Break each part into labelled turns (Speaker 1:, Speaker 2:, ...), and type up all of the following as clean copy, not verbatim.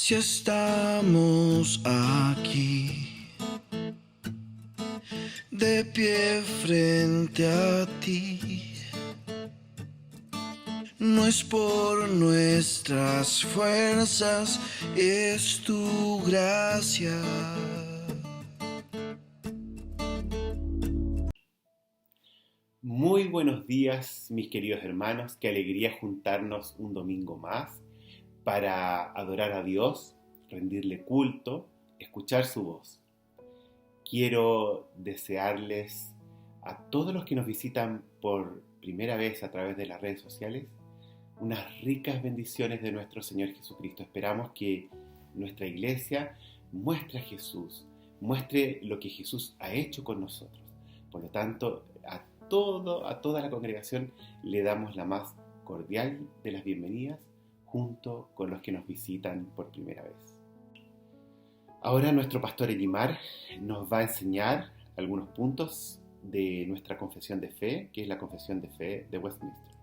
Speaker 1: Si estamos aquí, de pie frente a ti, no es por nuestras fuerzas, es tu gracia.
Speaker 2: Muy buenos días, mis queridos hermanos. Qué alegría juntarnos un domingo más para adorar a Dios, rendirle culto, escuchar su voz. Quiero desearles a todos los que nos visitan por primera vez a través de las redes sociales unas ricas bendiciones de nuestro Señor Jesucristo. Esperamos que nuestra iglesia muestre a Jesús, muestre lo que Jesús ha hecho con nosotros. Por lo tanto, a toda la congregación le damos la más cordial de las bienvenidas junto con los que nos visitan por primera vez. Ahora nuestro pastor Elimar nos va a enseñar algunos puntos de nuestra confesión de fe, que es la confesión de fe de Westminster.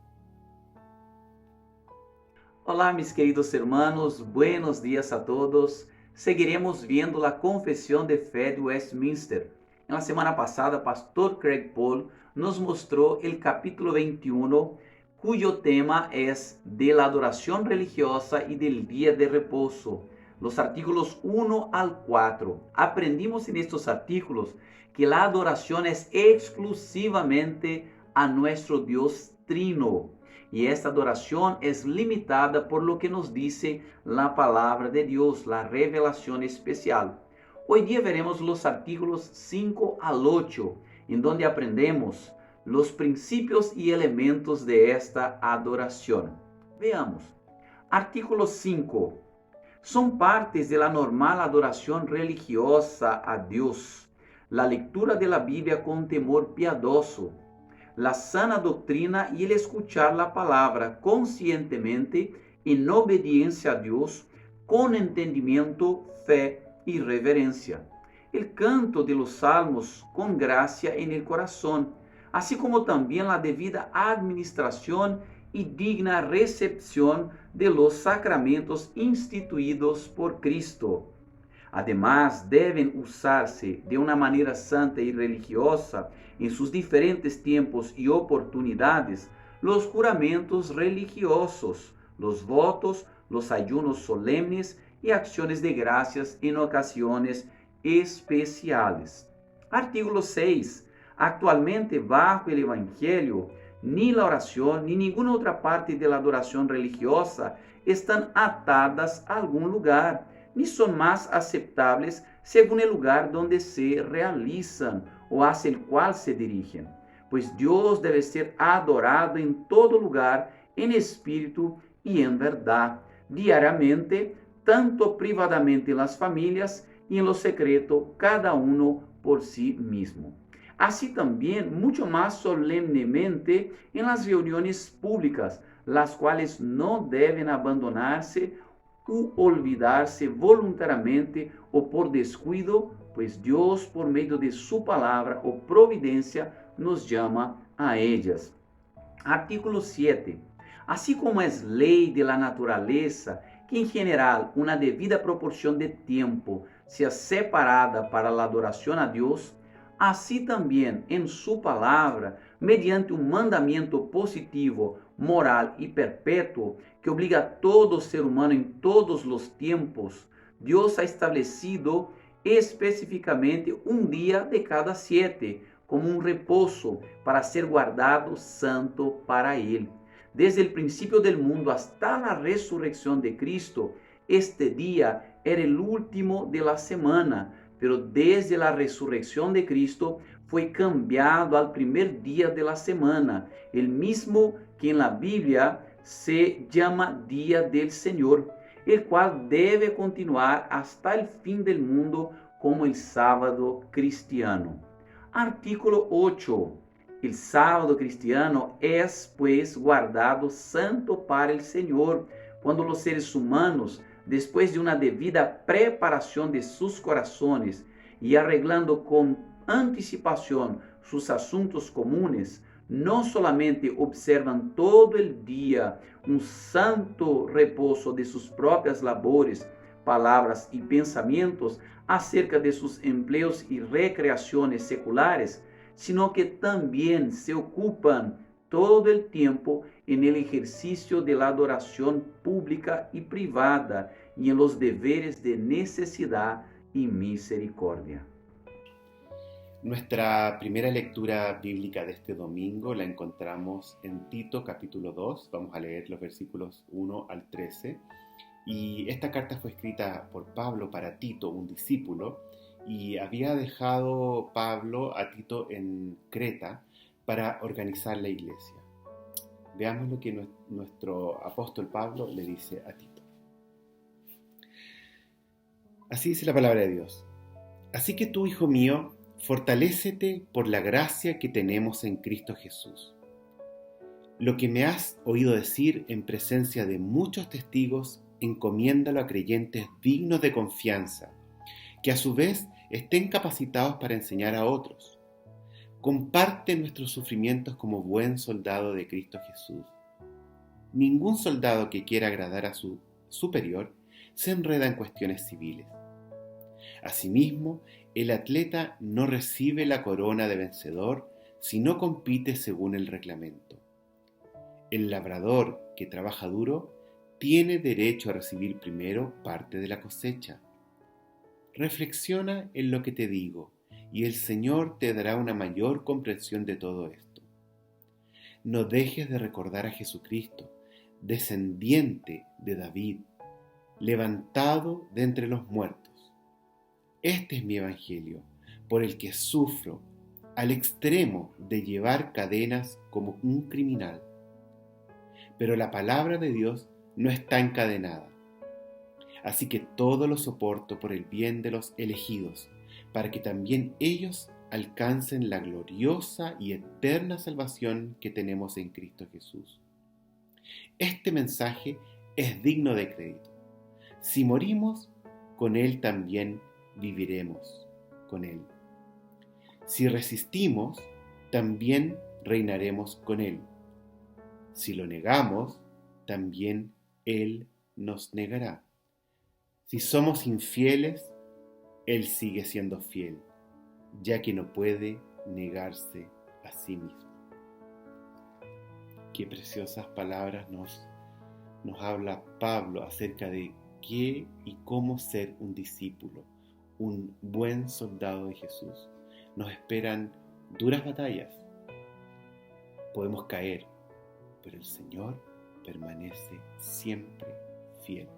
Speaker 3: Olá, mis queridos hermanos, buenos días a todos. Seguiremos viendo la confesión de fe de Westminster. En la semana pasada, pastor Craig Paul nos mostró el capítulo 21, cuyo tema es de la adoración religiosa y del día de reposo, los artículos 1 al 4. Aprendimos en estos artículos que la adoración es exclusivamente a nuestro Dios Trino, y esta adoración es limitada por lo que nos dice la palabra de Dios, la revelación especial. Hoy día veremos los artículos 5 al 8, en donde aprendemos los principios y elementos de esta adoración. Veamos. Artículo 5. Son partes de la normal adoración religiosa a Dios: la lectura de la Biblia con temor piadoso, la sana doctrina y el escuchar la palabra conscientemente en obediencia a Dios, con entendimiento, fe y reverencia. El canto de los salmos con gracia en el corazón, así como también la debida administración y digna recepción de los sacramentos instituidos por Cristo. Además, deben usarse de una manera santa y religiosa en sus diferentes tiempos y oportunidades los juramentos religiosos, los votos, los ayunos solemnes y acciones de gracias en ocasiones especiales. Artículo 6. Actualmente, bajo el Evangelio, ni la oración ni ninguna otra parte de la adoración religiosa están atadas a algún lugar, ni son más aceptables según el lugar donde se realizan o hacia el cual se dirigen, pues Dios debe ser adorado en todo lugar, en espíritu y en verdad, diariamente, tanto privadamente en las familias y en lo secreto, cada uno por sí mismo. Así también, mucho más solemnemente en las reuniones públicas, las cuales no deben abandonarse u olvidarse voluntariamente o por descuido, pues Dios, por medio de su palabra o providencia, nos llama a ellas. Artículo 7. Así como es ley de la naturaleza que en general una debida proporción de tiempo sea separada para la adoración a Dios, así también en su palabra, mediante un mandamiento positivo, moral y perpetuo que obliga a todo ser humano en todos los tiempos, Dios ha establecido específicamente un día de cada 7 como un reposo para ser guardado santo para Él. Desde el principio del mundo hasta la resurrección de Cristo, este día era el último de la semana, pero desde la resurrección de Cristo fue cambiado al primer día de la semana, el mismo que en la Biblia se llama Día del Señor, el cual debe continuar hasta el fin del mundo como el sábado cristiano. Artículo 8. El sábado cristiano es, pues, guardado santo para el Señor, cuando los seres humanos, después de una debida preparación de sus corazones y arreglando con anticipación sus asuntos comunes, no solamente observan todo el día un santo reposo de sus propias labores, palabras y pensamientos acerca de sus empleos y recreaciones seculares, sino que también se ocupan todo el tiempo en el ejercicio de la adoración pública y privada y en los deberes de necesidad y misericordia.
Speaker 2: Nuestra primera lectura bíblica de este domingo la encontramos en Tito capítulo 2. Vamos a leer los versículos 1 al 13. Y esta carta fue escrita por Pablo para Tito, un discípulo, y había dejado Pablo a Tito en Creta para organizar la iglesia. Veamos lo que nuestro apóstol Pablo le dice a Tito. Así dice la palabra de Dios. Así que tú, hijo mío, fortalécete por la gracia que tenemos en Cristo Jesús. Lo que me has oído decir en presencia de muchos testigos, encomiéndalo a creyentes dignos de confianza, que a su vez estén capacitados para enseñar a otros. Comparte nuestros sufrimientos como buen soldado de Cristo Jesús. Ningún soldado que quiera agradar a su superior se enreda en cuestiones civiles. Asimismo, el atleta no recibe la corona de vencedor si no compite según el reglamento. El labrador que trabaja duro tiene derecho a recibir primero parte de la cosecha. Reflexiona en lo que te digo, y el Señor te dará una mayor comprensión de todo esto. No dejes de recordar a Jesucristo, descendiente de David, levantado de entre los muertos. Este es mi evangelio, por el que sufro al extremo de llevar cadenas como un criminal. Pero la palabra de Dios no está encadenada. Así que todo lo soporto por el bien de los elegidos, para que también ellos alcancen la gloriosa y eterna salvación que tenemos en Cristo Jesús. Este mensaje es digno de crédito. Si morimos, con Él también viviremos con Él. Si resistimos, también reinaremos con Él. Si lo negamos, también Él nos negará. Si somos infieles, Él sigue siendo fiel, ya que no puede negarse a sí mismo. Qué preciosas palabras nos habla Pablo acerca de qué y cómo ser un discípulo, un buen soldado de Jesús. Nos esperan duras batallas. Podemos caer, pero el Señor permanece siempre fiel.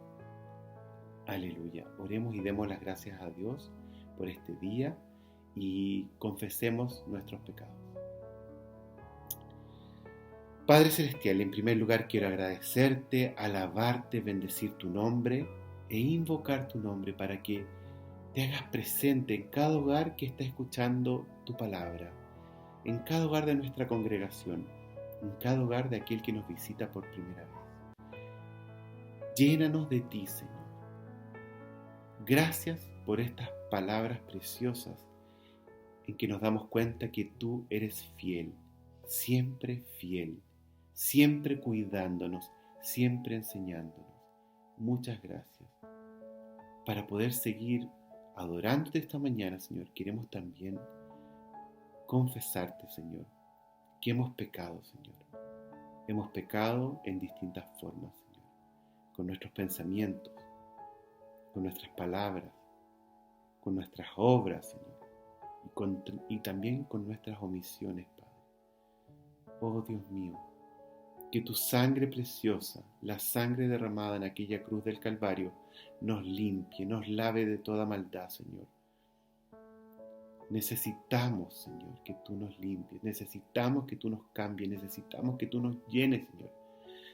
Speaker 2: Aleluya. Oremos y demos las gracias a Dios por este día y confesemos nuestros pecados. Padre Celestial, en primer lugar quiero agradecerte, alabarte, bendecir tu nombre e invocar tu nombre para que te hagas presente en cada hogar que está escuchando tu palabra, en cada hogar de nuestra congregación, en cada hogar de aquel que nos visita por primera vez. Llénanos de ti, Señor. Gracias por estas palabras preciosas en que nos damos cuenta que tú eres fiel, siempre cuidándonos, siempre enseñándonos. Muchas gracias. Para poder seguir adorándote esta mañana, Señor, queremos también confesarte, Señor, que hemos pecado, Señor. Hemos pecado en distintas formas, Señor, con nuestros pensamientos, con nuestras palabras, con nuestras obras, Señor, y también con nuestras omisiones, Padre. Oh Dios mío, que tu sangre preciosa, la sangre derramada en aquella cruz del Calvario, nos limpie, nos lave de toda maldad, Señor. Necesitamos, Señor, que tú nos limpies, necesitamos que tú nos cambies, necesitamos que tú nos llenes, Señor.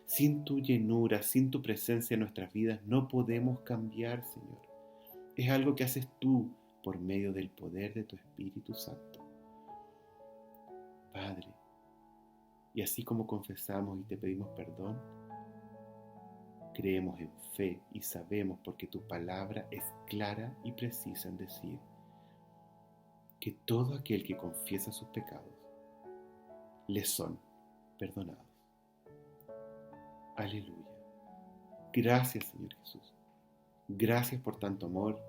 Speaker 2: Sin tu llenura, sin tu presencia en nuestras vidas, no podemos cambiar, Señor. Es algo que haces tú por medio del poder de tu Espíritu Santo. Padre, y así como confesamos y te pedimos perdón, creemos en fe y sabemos, porque tu palabra es clara y precisa en decir que todo aquel que confiesa sus pecados le son perdonados. Aleluya. Gracias, Señor Jesús. Gracias por tanto amor,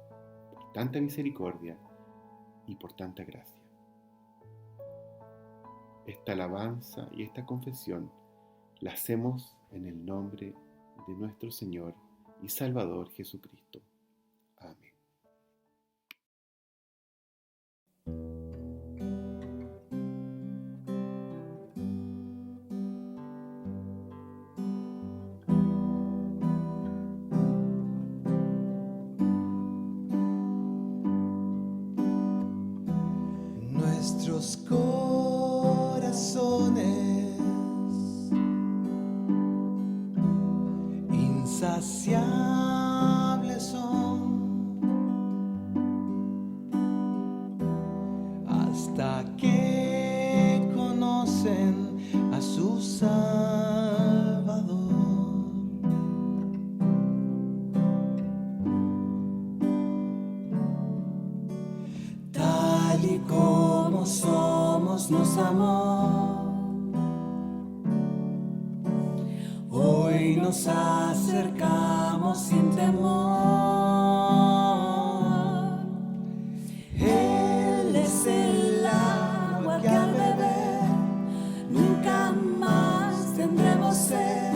Speaker 2: por tanta misericordia y por tanta gracia. Esta alabanza y esta confesión la hacemos en el nombre de nuestro Señor y Salvador Jesucristo. Amén.
Speaker 1: Nuestros corazones insaciables son hasta que conocen a su Salvador. Tal y como somos nos amó, hoy nos acercamos sin temor. Él es el agua que al beber nunca más tendremos sed.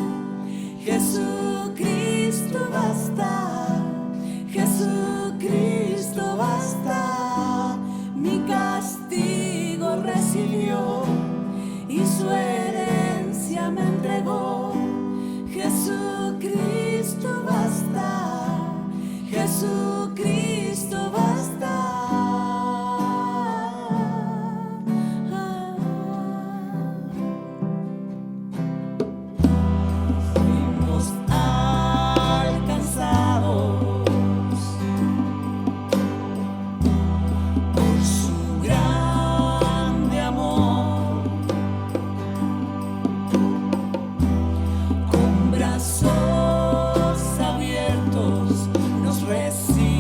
Speaker 1: Jesucristo basta, Jesucristo basta. Mi castigo recibió y su herencia me entregó. Jesucristo basta, Jesucristo basta. Fuimos alcanzados por su grande amor, con brazos abiertos nos recibe.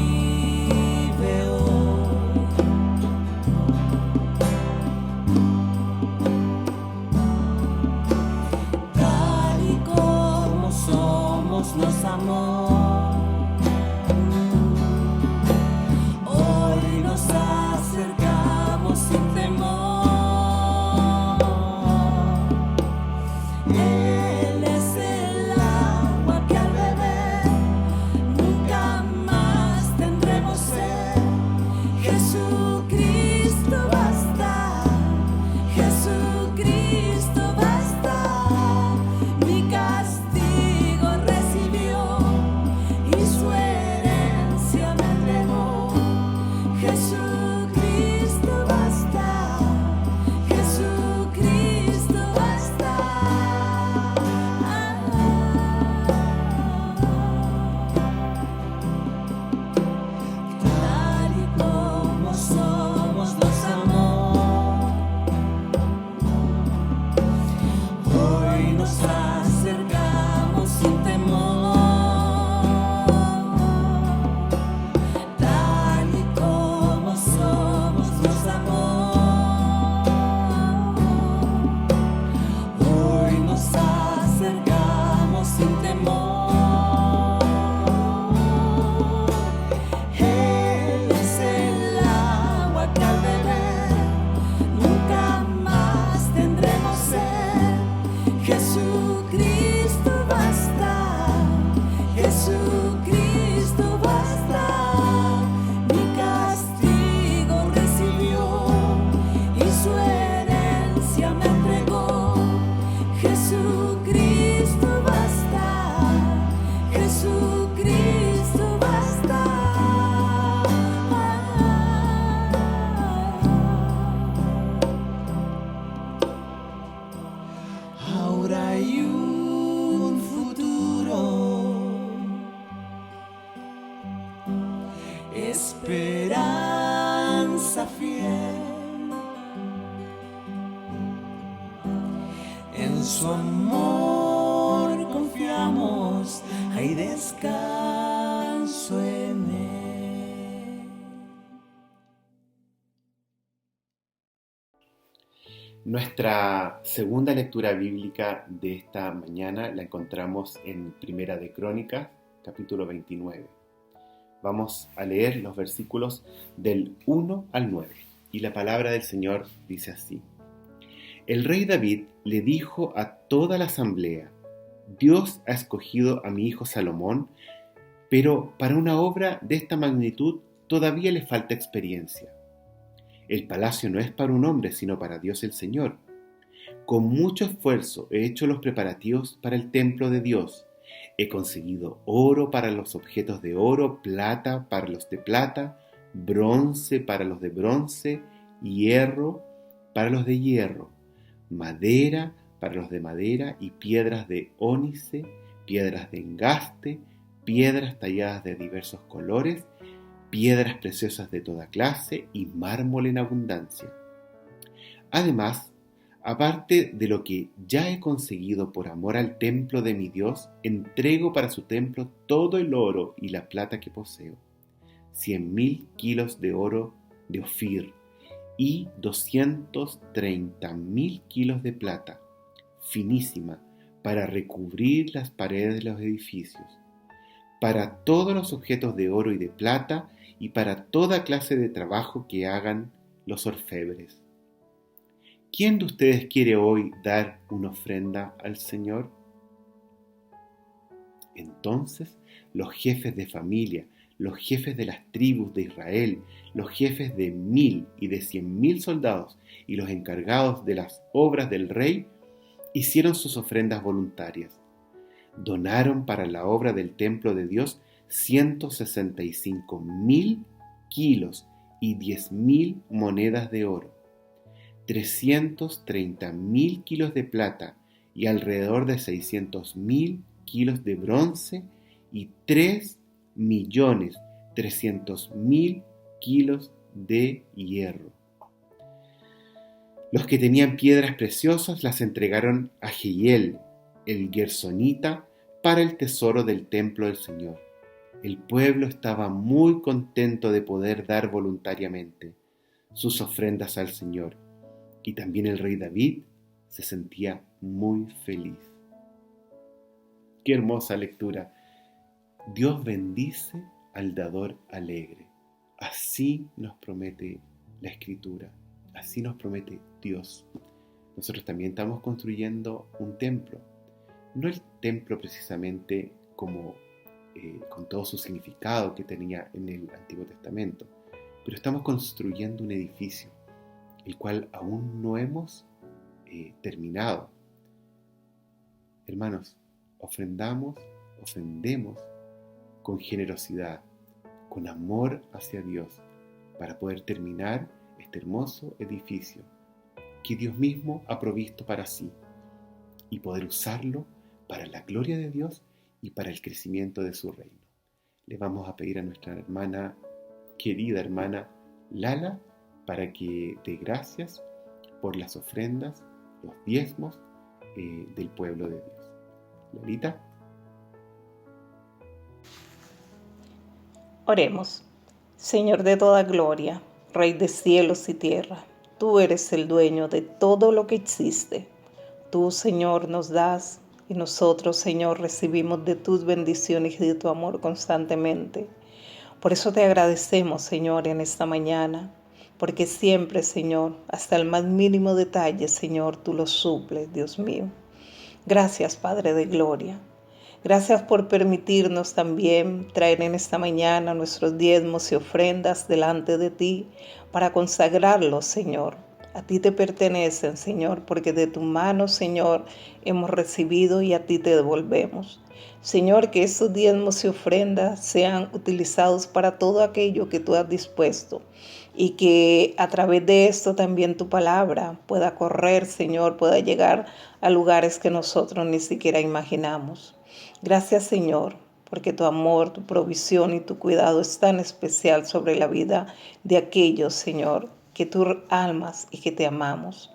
Speaker 1: En su amor confiamos, hay descanso en él.
Speaker 2: Nuestra segunda lectura bíblica de esta mañana la encontramos en Primera de Crónicas, capítulo 29. Vamos a leer los versículos del 1 al 9. Y la palabra del Señor dice así. El rey David le dijo a toda la asamblea: Dios ha escogido a mi hijo Salomón, pero para una obra de esta magnitud todavía le falta experiencia. El palacio no es para un hombre, sino para Dios el Señor. Con mucho esfuerzo he hecho los preparativos para el templo de Dios. He conseguido oro para los objetos de oro, plata para los de plata, bronce para los de bronce, hierro para los de hierro, madera para los de madera y piedras de ónice, piedras de engaste, piedras talladas de diversos colores, piedras preciosas de toda clase y mármol en abundancia. Además, aparte de lo que ya he conseguido por amor al templo de mi Dios, entrego para su templo todo el oro y la plata que poseo, 100,000 kilos de oro de Ofir y 230,000 kilos de plata, finísima, para recubrir las paredes de los edificios, para todos los objetos de oro y de plata y para toda clase de trabajo que hagan los orfebres. ¿Quién de ustedes quiere hoy dar una ofrenda al Señor? Entonces los jefes de familia, los jefes de las tribus de Israel, los jefes de 1,000 y de 100,000 soldados y los encargados de las obras del rey hicieron sus ofrendas voluntarias. Donaron para la obra del templo de Dios 165,000 kilos y 10,000 monedas de oro, 330,000 kilos de plata y alrededor de 600,000 kilos de bronce y 3,300,000 kilos de hierro. Los que tenían piedras preciosas las entregaron a Jehiel, el gersonita, para el tesoro del templo del Señor. El pueblo estaba muy contento de poder dar voluntariamente sus ofrendas al Señor, y también el rey David se sentía muy feliz. Qué hermosa lectura. Dios bendice al dador alegre. Así nos promete la Escritura, así nos promete Dios. Nosotros también estamos construyendo un templo. No el templo precisamente como con todo su significado que tenía en el Antiguo Testamento, pero estamos construyendo un edificio, el cual aún no hemos terminado. Hermanos, ofrendemos con generosidad, con amor hacia Dios, para poder terminar este hermoso edificio que Dios mismo ha provisto para sí y poder usarlo para la gloria de Dios y para el crecimiento de su reino. Le vamos a pedir a nuestra hermana, querida hermana Lala, para que dé gracias por las ofrendas, los diezmos del pueblo de Dios. Lalita.
Speaker 4: Oremos. Señor de toda gloria, Rey de cielos y tierra, tú eres el dueño de todo lo que existe. Tú, Señor, nos das y nosotros, Señor, recibimos de tus bendiciones y de tu amor constantemente. Por eso te agradecemos, Señor, en esta mañana, porque siempre, Señor, hasta el más mínimo detalle, Señor, tú lo suples, Dios mío. Gracias, Padre de gloria. Gracias por permitirnos también traer en esta mañana nuestros diezmos y ofrendas delante de ti para consagrarlos, Señor. A ti te pertenecen, Señor, porque de tu mano, Señor, hemos recibido y a ti te devolvemos. Señor, que estos diezmos y ofrendas sean utilizados para todo aquello que tú has dispuesto y que a través de esto también tu palabra pueda correr, Señor, pueda llegar a lugares que nosotros ni siquiera imaginamos. Gracias, Señor, porque tu amor, tu provisión y tu cuidado es tan especial sobre la vida de aquellos, Señor, que tú amas y que te amamos.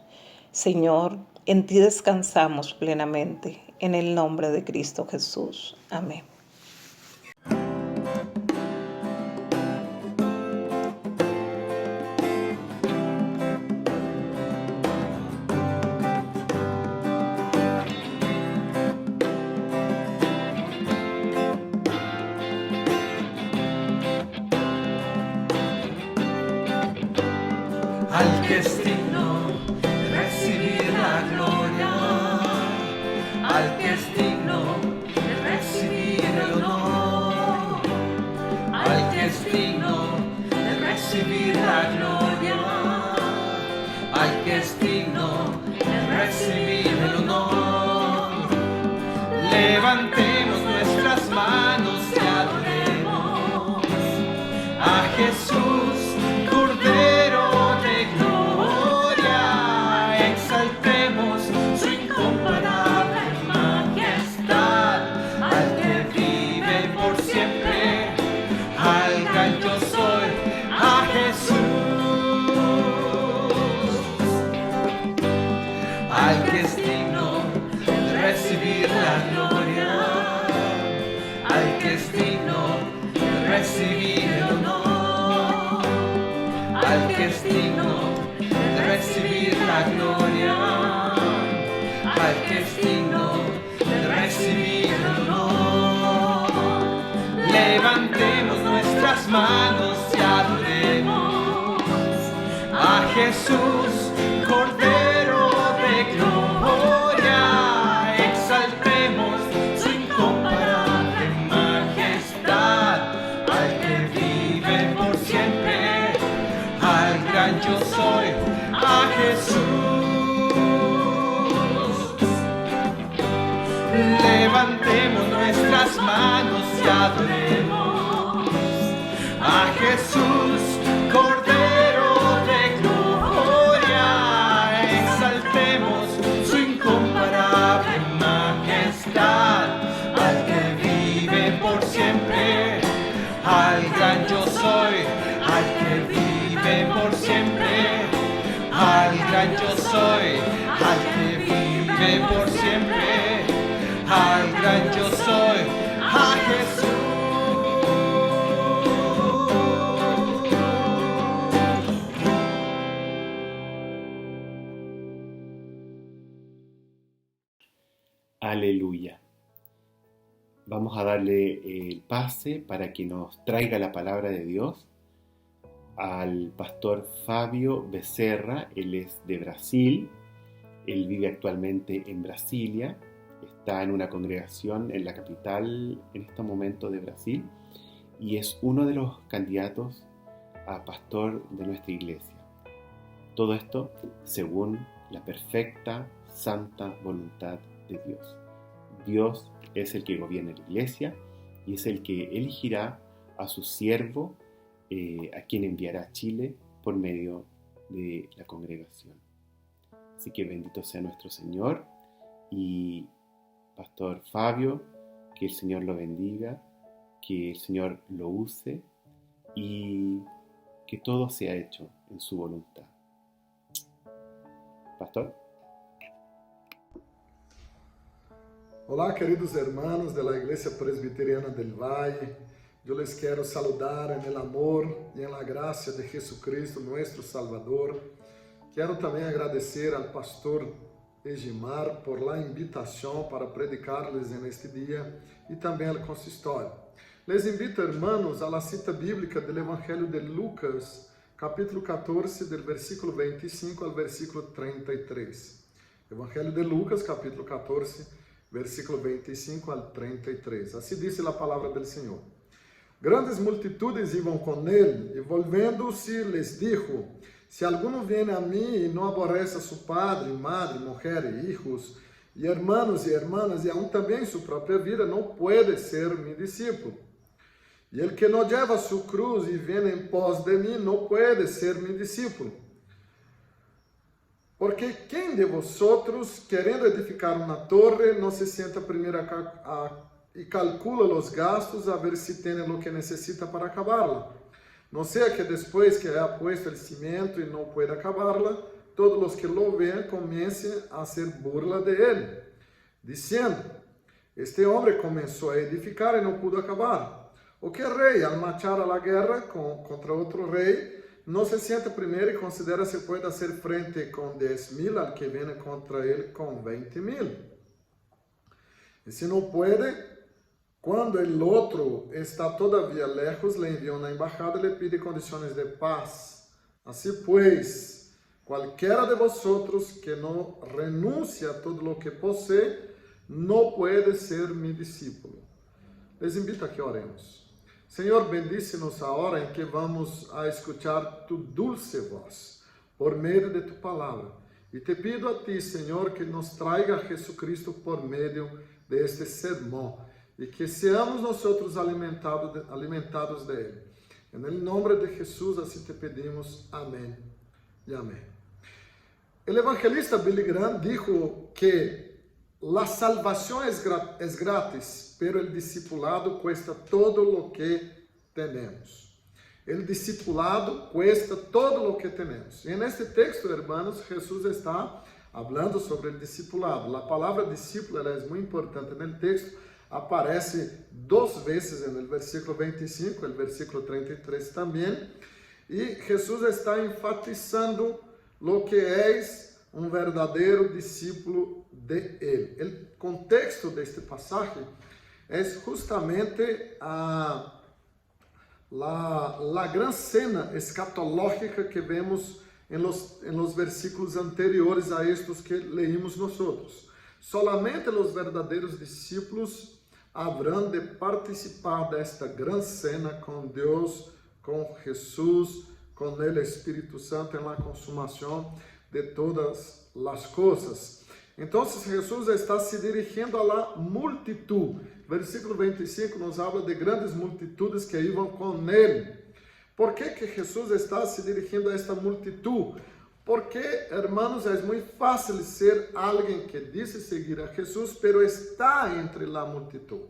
Speaker 4: Señor, en ti descansamos plenamente, en el nombre de Cristo Jesús. Amén.
Speaker 5: Al que es digno de recibir la gloria, al que es digno de recibir el honor, al que es digno de recibir la gloria, al que es digno de recibir el honor. Levantemos nuestras manos y adoremos a Jesús, Cordero de gloria. Exaltemos su incomparable majestad, al que vive por siempre, al gran yo soy, a Jesús. Al que es digno de recibir la gloria, al que es digno de recibir el honor, al que es digno de recibir la gloria, al que es digno de recibir el honor. Levantemos nuestras manos y adoremos a Jesús, Cordero de gloria. Exaltemos su incomparable majestad, al que vive por siempre, al gran yo soy, a Jesús. Levantemos nuestras manos y adoremos a Jesús, Cordero de gloria. Exaltemos su incomparable majestad, al que vive por siempre, al gran yo soy, al que vive por siempre, al gran yo soy, al que vive por siempre, al gran yo soy, a Jesús.
Speaker 2: Aleluya. Vamos a darle el pase para que nos traiga la palabra de Dios al pastor Fabio Becerra. Él es de Brasil, él vive actualmente en Brasilia, está en una congregación en la capital en este momento de Brasil y es uno de los candidatos a pastor de nuestra iglesia. Todo esto según la perfecta, santa voluntad de Dios. Dios es el que gobierna la iglesia y es el que elegirá a su siervo, a quien enviará a Chile por medio de la congregación. Así que bendito sea nuestro Señor y Pastor Fabio, que el Señor lo bendiga, que el Señor lo use y que todo sea hecho en su voluntad. Pastor.
Speaker 6: Olá, queridos hermanos de la Iglesia Presbiteriana del Valle. Yo les quiero saludar en el amor y en la gracia de Jesucristo, nuestro Salvador. Quiero también agradecer al pastor Egimar por la invitación para predicarles en este día y también al consistorio. Les invito, hermanos, a la cita bíblica del Evangelio de Lucas, capítulo 14, del versículo 25 al versículo 33. Evangelio de Lucas, capítulo 14, versículo 25 al 33. Así dice la palabra del Señor. Grandes multitudes iban con él, y volviéndose les dijo: si alguno viene a mí y no aborrece a su padre, madre, mujer, hijos, y hermanos y hermanas, y aún también su propia vida, no puede ser mi discípulo. Y el que no lleva su cruz y viene en pos de mí, no puede ser mi discípulo. Porque ¿quién de vosotros, queriendo edificar una torre, no se sienta primero y calcula los gastos a ver si tiene lo que necesita para acabarla? No sea que después que haya puesto el cimiento y no pueda acabarla, todos los que lo vean comiencen a hacer burla de él, diciendo: este hombre comenzó a edificar y no pudo acabar. ¿O qué rey, al marchar a la guerra contra otro rey, no se sienta primero y considera si puede hacer frente con 10,000 al que viene contra él con 20,000? Y si no puede, cuando el otro está todavía lejos, le envía una embajada y le pide condiciones de paz. Así pues, cualquiera de vosotros que no renuncie a todo lo que posee, no puede ser mi discípulo. Les invito a que oremos. Señor, bendícenos ahora en que vamos a escuchar tu dulce voz por medio de tu palabra. Y te pido a ti, Señor, que nos traiga a Jesucristo por medio de este sermón y que seamos nosotros alimentados de él. En el nombre de Jesús así te pedimos. Amén y amén. El evangelista Billy Graham dijo que la salvación es gratis, pero el discipulado cuesta todo lo que tenemos. El discipulado cuesta todo lo que tenemos. Y en este texto, hermanos, Jesús está hablando sobre el discipulado. La palabra discípulo es muy importante en el texto. Aparece 2 veces en el versículo 25, el versículo 33 también. Y Jesús está enfatizando lo que es un verdadero discípulo de él. El contexto de este pasaje es justamente la gran cena escatológica que vemos en los versículos anteriores a estos que leímos nosotros. Solamente los verdaderos discípulos habrán de participar de esta gran cena con Dios, con Jesús, con el Espíritu Santo en la consumación de todas las cosas. Entonces Jesús está se dirigiendo a la multitud. Versículo 25 nos habla de grandes multitudes que iban con él. ¿Por qué que Jesús está se dirigiendo a esta multitud? Porque, hermanos, es muy fácil ser alguien que dice seguir a Jesús, pero está entre la multitud.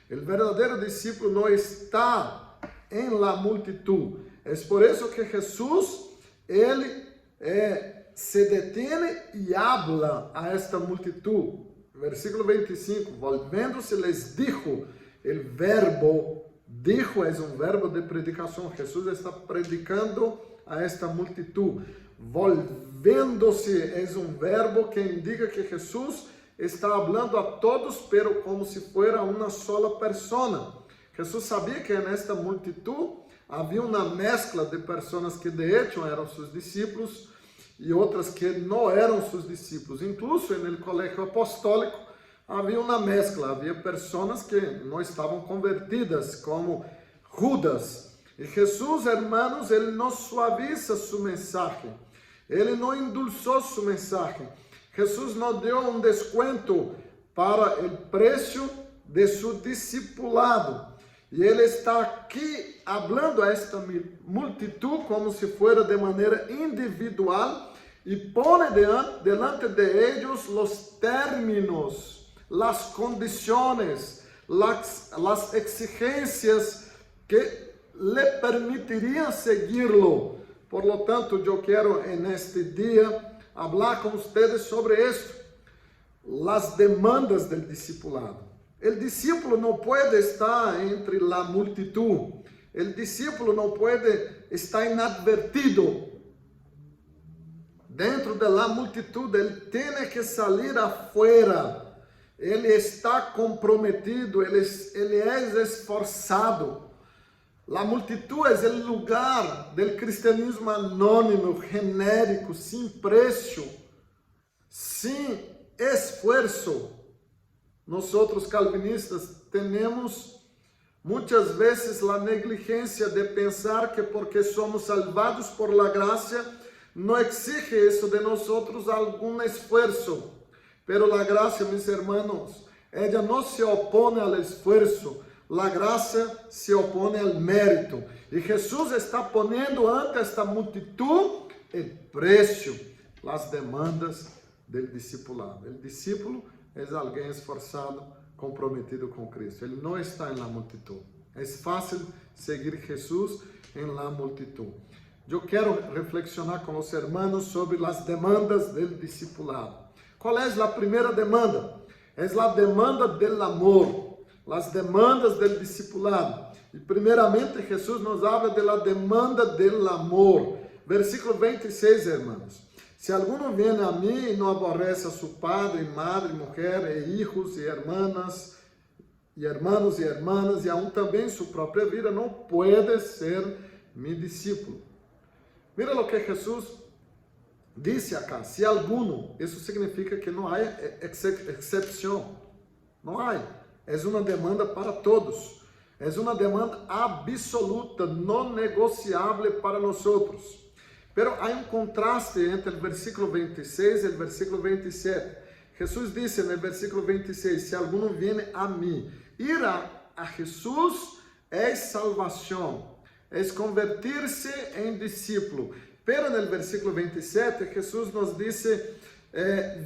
Speaker 6: El verdadero discípulo no está en la multitud. Es por eso que Jesús, se detiene y habla a esta multitud. Versículo 25, volviéndose les dijo, el verbo dijo es un verbo de predicación. Jesús está predicando a esta multitud. Volviéndose es un verbo que indica que Jesús está hablando a todos, pero como si fuera una sola persona. Jesús sabía que en esta multitud había una mezcla de personas que de hecho eran sus discípulos y otras que no eran sus discípulos. Incluso en el colegio apostólico había una mezcla, había personas que no estaban convertidas, como Judas. Y Jesús, hermanos, Él no suaviza su mensaje, Él no endulzó su mensaje. Jesús no dio un descuento para el precio de su discipulado. Y Él está aquí hablando a esta multitud como si fuera de manera individual y pone delante de ellos los términos, las condiciones, las exigencias que le permitirían seguirlo. Por lo tanto, yo quiero en este día hablar con ustedes sobre esto, las demandas del discipulado. El discípulo no puede estar entre la multitud. El discípulo no puede estar inadvertido dentro de la multitud. Él tiene que salir afuera. Él está comprometido, él es esforzado. La multitud es el lugar del cristianismo anónimo, genérico, sin precio, sin esfuerzo. Nosotros calvinistas tenemos muchas veces la negligencia de pensar que porque somos salvados por la gracia, no exige eso de nosotros algún esfuerzo. Pero la gracia, mis hermanos, ella no se opone al esfuerzo. La gracia se opone al mérito. Y Jesús está poniendo ante esta multitud el precio, las demandas del discipulado. El discípulo es alguien esforzado, comprometido con Cristo. Él no está en la multitud. Es fácil seguir Jesús en la multitud. eu quero reflexionar com os hermanos sobre as demandas do discipulado. Qual é a primeira demanda? É a demanda do amor, as demandas do discipulado. E primeiramente Jesus nos habla da demanda do amor. Versículo 26, hermanos. Se alguno viene a mim e não aborrece a seu padre, madre, mulher, e hijos, e hermanos, e aún também sua própria vida, não pode ser mi discípulo. Mira o que Jesus disse acá. Se alguno, isso significa que não há exceção. Não há. É uma demanda para todos. É uma demanda absoluta, não negociável para nós outros. Pero há contraste entre o versículo 26 e o versículo 27. Jesus disse no versículo 26, se alguno viene a mim. Ir a Jesus é salvação, é convertir-se em discípulo. Pero no versículo 27, Jesus nos disse,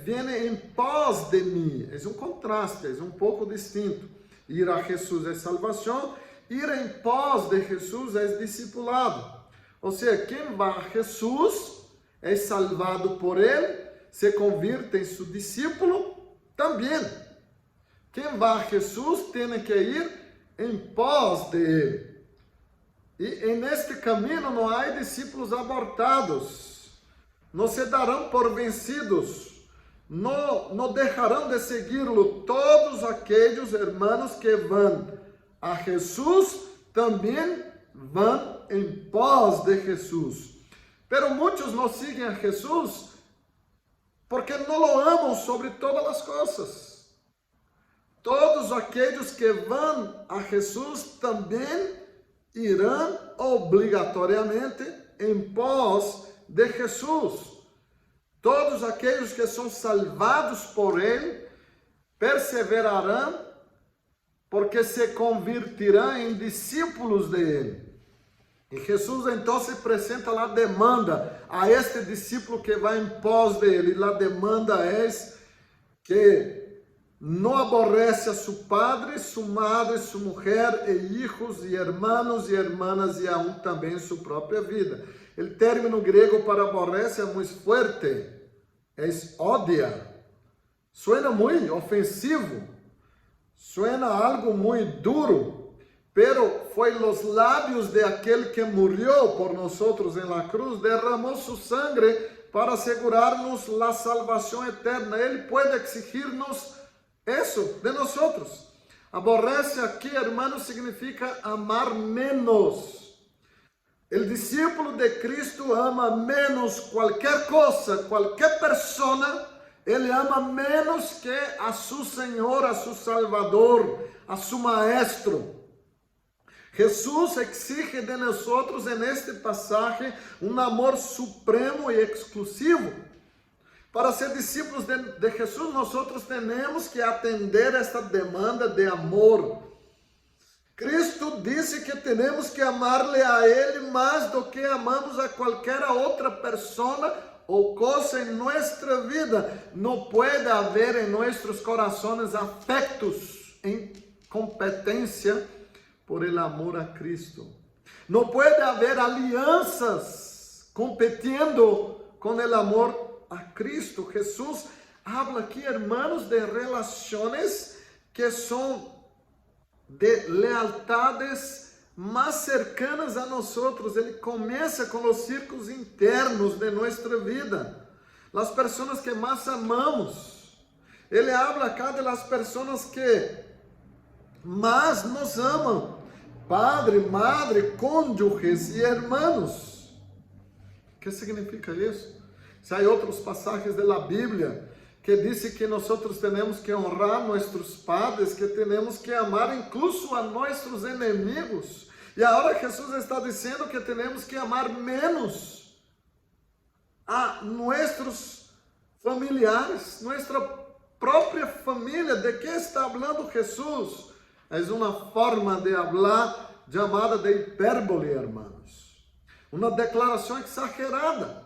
Speaker 6: viene em pós de mim. É contraste, é pouco distinto. Ir a Jesus é salvação, ir em pós de Jesus é discipulado. Ou seja, quem vai a Jesus é salvado por ele, se convierte em seu discípulo também. Quem vai a Jesus tem que ir em pós de ele. E neste caminho não há discípulos abortados, não se darão por vencidos, não deixarão de segui-lo. Todos aqueles hermanos que vão a Jesus também vão em pós de Jesus. Pero muitos não seguem a Jesus porque não o amam sobre todas as coisas. Todos aqueles que vão a Jesus também irão obrigatoriamente em pós de Jesus. Todos aqueles que são salvados por Ele perseverarão porque se convertirão em discípulos de Ele. E Jesus então se apresenta a demanda a este discípulo que vai em pós de Ele. E a demanda é que não aborrece a seu padre, sua madre, sua mulher, e hijos, e hermanos, e hermanas, e aún também sua própria vida. O término grego para aborrece é muito forte, é odia. Suena muito ofensivo, suena algo muito duro, pero foi los lábios de aquele que morreu por nós em la cruz, derramou sua sangue para assegurar-nos a salvação eterna. Ele pode exigir-nos isso de nós. Aborrece aqui, hermanos, significa amar menos. O discípulo de Cristo ama menos qualquer coisa, qualquer persona. Ele ama menos que a seu Senhor, a seu Salvador, a seu Maestro. Jesus exige de nós, neste passagem, um amor supremo e exclusivo. Para ser discípulos de Jesus, nós temos que atender esta demanda de amor. Cristo disse que temos que amar-lhe a Ele mais do que amamos a qualquer outra pessoa ou coisa em nossa vida. Não pode haver em nossos corações afetos em competência por el amor a Cristo. Não pode haver alianças competindo com el amor a Cristo. Jesus habla aqui, hermanos, de relações que são de lealtades mais cercanas a nós. Ele começa com os círculos internos de nossa vida, as pessoas que mais amamos. Ele habla acá de las pessoas que mais nos amam, padre, madre, cônjuges e hermanos. O que significa isso? Se há outras passagens da Bíblia que dizem que nós temos que honrar nossos padres, que temos que amar incluso a nossos inimigos. E agora Jesus está dizendo que temos que amar menos a nossos familiares, nossa própria família. De que está falando Jesus? É uma forma de falar chamada de hipérbole, hermanos. Uma declaração exagerada.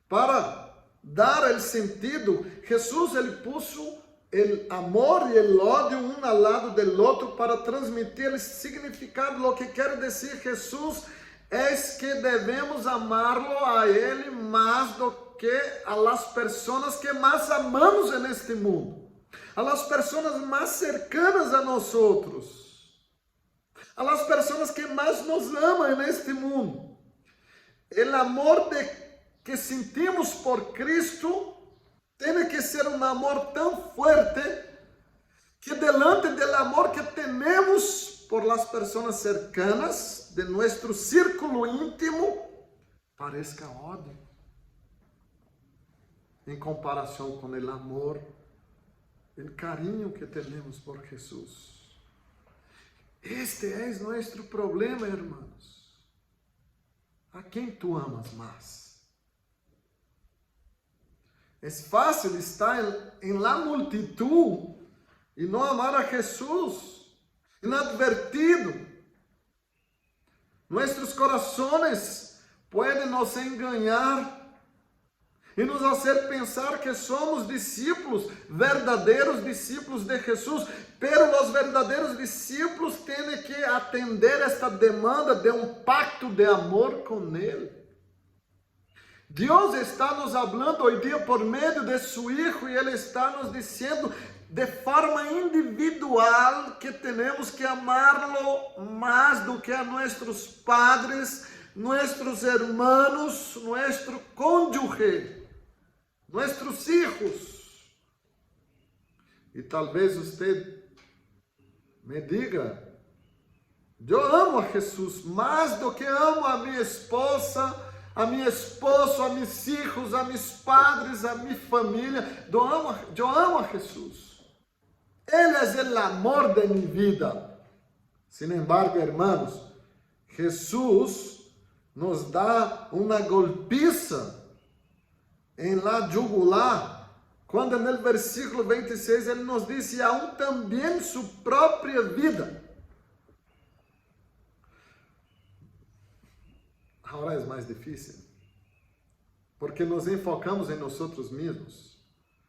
Speaker 6: Para dar o sentido, Jesus ele puso o amor e o ódio um ao lado do outro para transmitir o significado. O que quer dizer Jesus é que devemos amá-lo a Ele mais do que a las pessoas que mais amamos neste mundo, a las pessoas mais cercanas a nós, a las pessoas que mais nos amam neste mundo. O amor que sentimos por Cristo tem que ser um amor tão forte que delante do amor que temos por las pessoas cercanas de nosso círculo íntimo, parezca ódio em comparação com o amor, o carinho que temos por Jesus. Este é nosso problema, irmãos. A quem tu amas mais? É fácil estar em la multitud e não amar a Jesus, inadvertido. Nossos corações podem nos enganar e nos fazer pensar que somos discípulos, verdadeiros discípulos de Jesus, pero os verdadeiros discípulos têm que atender esta demanda de um pacto de amor com Ele. Deus está nos falando hoje dia por meio de seu Hijo e Ele está nos dizendo de forma individual que temos que amá-lo mais do que a nossos padres, nossos hermanos, nosso cônjuge, nossos filhos. E talvez você me diga, eu amo a Jesus mais do que amo a minha esposa, a meu esposo, a meus filhos, a meus padres, a minha família. Eu amo a Jesus. Ele é o amor de minha vida. Sin embargo, hermanos, Jesus nos dá uma golpiza em la jugular, quando no versículo 26 ele nos diz, e aún também sua própria vida. Agora é mais difícil, porque nos enfocamos em nós mesmos,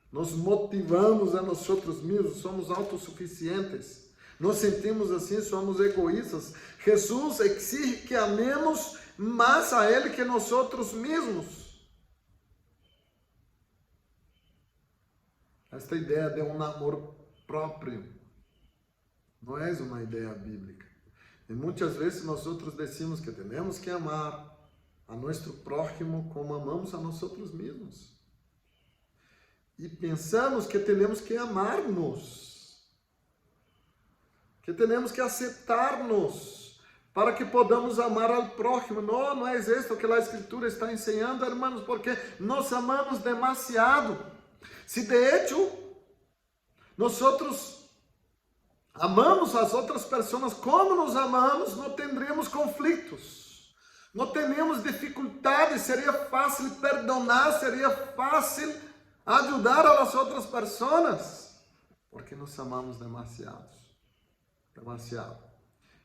Speaker 6: nos motivamos a nós mesmos, somos autossuficientes, nos sentimos assim, somos egoístas. Jesus exige que amemos mais a Ele que nós mesmos. Esta ideia de um amor próprio não é uma ideia bíblica. E muitas vezes nós decimos que temos que amar a nosso próximo como amamos a nós mesmos. E pensamos que temos que amar-nos, que temos que aceitar-nos para que podamos amar ao próximo. Não é isso que a Escritura está ensinando, hermanos, porque nós amamos demasiado. Se de hecho nós amamos as outras pessoas como nos amamos, não teríamos conflitos, não teríamos dificuldades, seria fácil perdonar, seria fácil ajudar a las outras pessoas, porque nos amamos demasiado.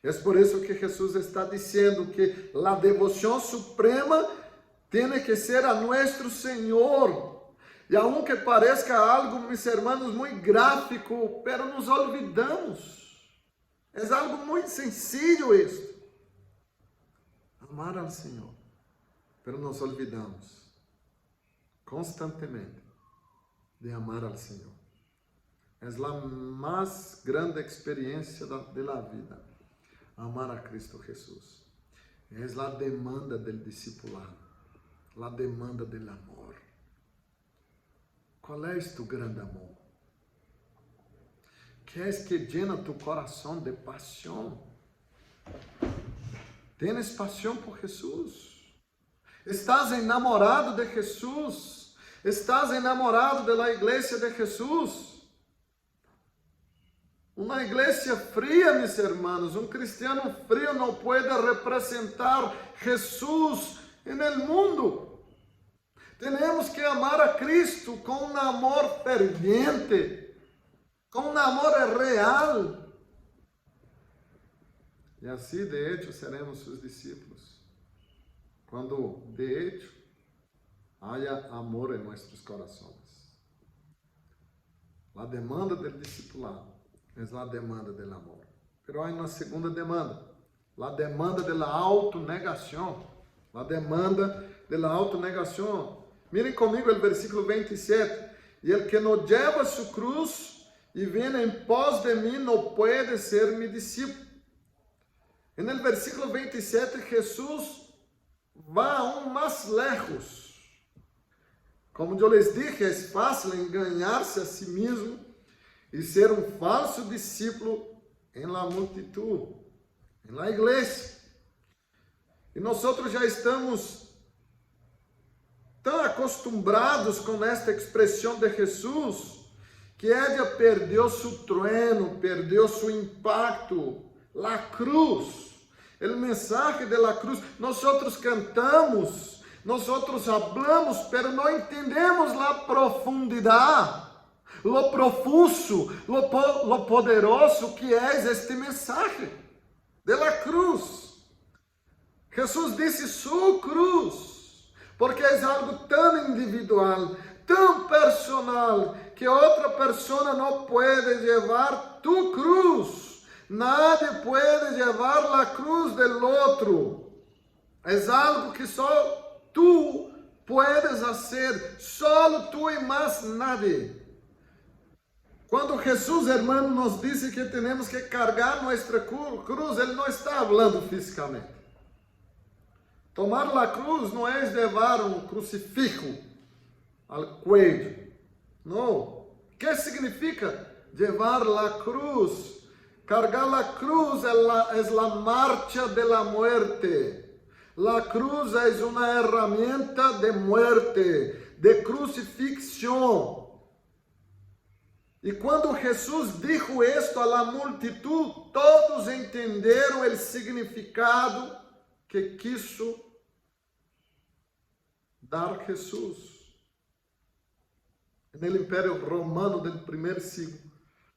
Speaker 6: É por isso que Jesus está dizendo que a devoção suprema tem que ser a nosso Senhor. E aunque parezca algo, meus irmãos, muito gráfico, pero nos olvidamos. É algo muito sencillo isto. Amar ao Senhor, pero nos olvidamos constantemente de amar ao Senhor. É a mais grande experiência da vida, amar a Cristo Jesus. É a demanda do discipulado, a demanda do amor. Qual é tu grande amor? Queres que llena tu coração de paixão? Tens paixão por Jesus? Estás enamorado de Jesus? Estás enamorado da igreja de Jesus? Uma igreja fria, meus irmãos, um cristiano frio não pode representar Jesus no mundo. Temos que amar a Cristo com um amor ferviente, com um amor real. E assim, de hecho, seremos seus discípulos. Quando, de hecho, haya amor em nossos corações. A demanda do discipulado é a demanda do amor. Mas há uma segunda demanda, La demanda de la autonegación. La demanda de la autonegación. Miren conmigo el versículo 27. Y el que no lleva su cruz y viene en pos de mí no puede ser mi discípulo. En el versículo 27 Jesús va aún más lejos. Como yo les dije, es fácil engañarse a sí mismo y ser un falso discípulo en la multitud, en la iglesia. E nosotros já estamos tão acostumbrados com esta expressão de Jesus que ella perdeu seu trueno, perdeu seu impacto. La cruz, o mensaje de la cruz. Nosotros cantamos, nosotros hablamos, pero não entendemos a profundidade, lo profuso, lo poderoso que é este mensaje de la cruz. Jesus disse su cruz, porque é algo tão individual, tão personal, que outra pessoa não pode levar tu cruz. Nadie pode levar a cruz del outro. É algo que só tu puedes fazer, só tu e mais nadie. Quando Jesus, hermano, nos disse que temos que cargar nossa cruz, ele não está falando fisicamente. Tomar a cruz não é levar um crucifixo ao cuello. Não. O que significa levar a cruz? Cargar a cruz é a marcha de la muerte. La cruz é uma herramienta de muerte, de crucifixión. E quando Jesus dijo esto a la multitud, todos entenderam o significado que quiso dar Jesus. No Império Romano del primer siglo,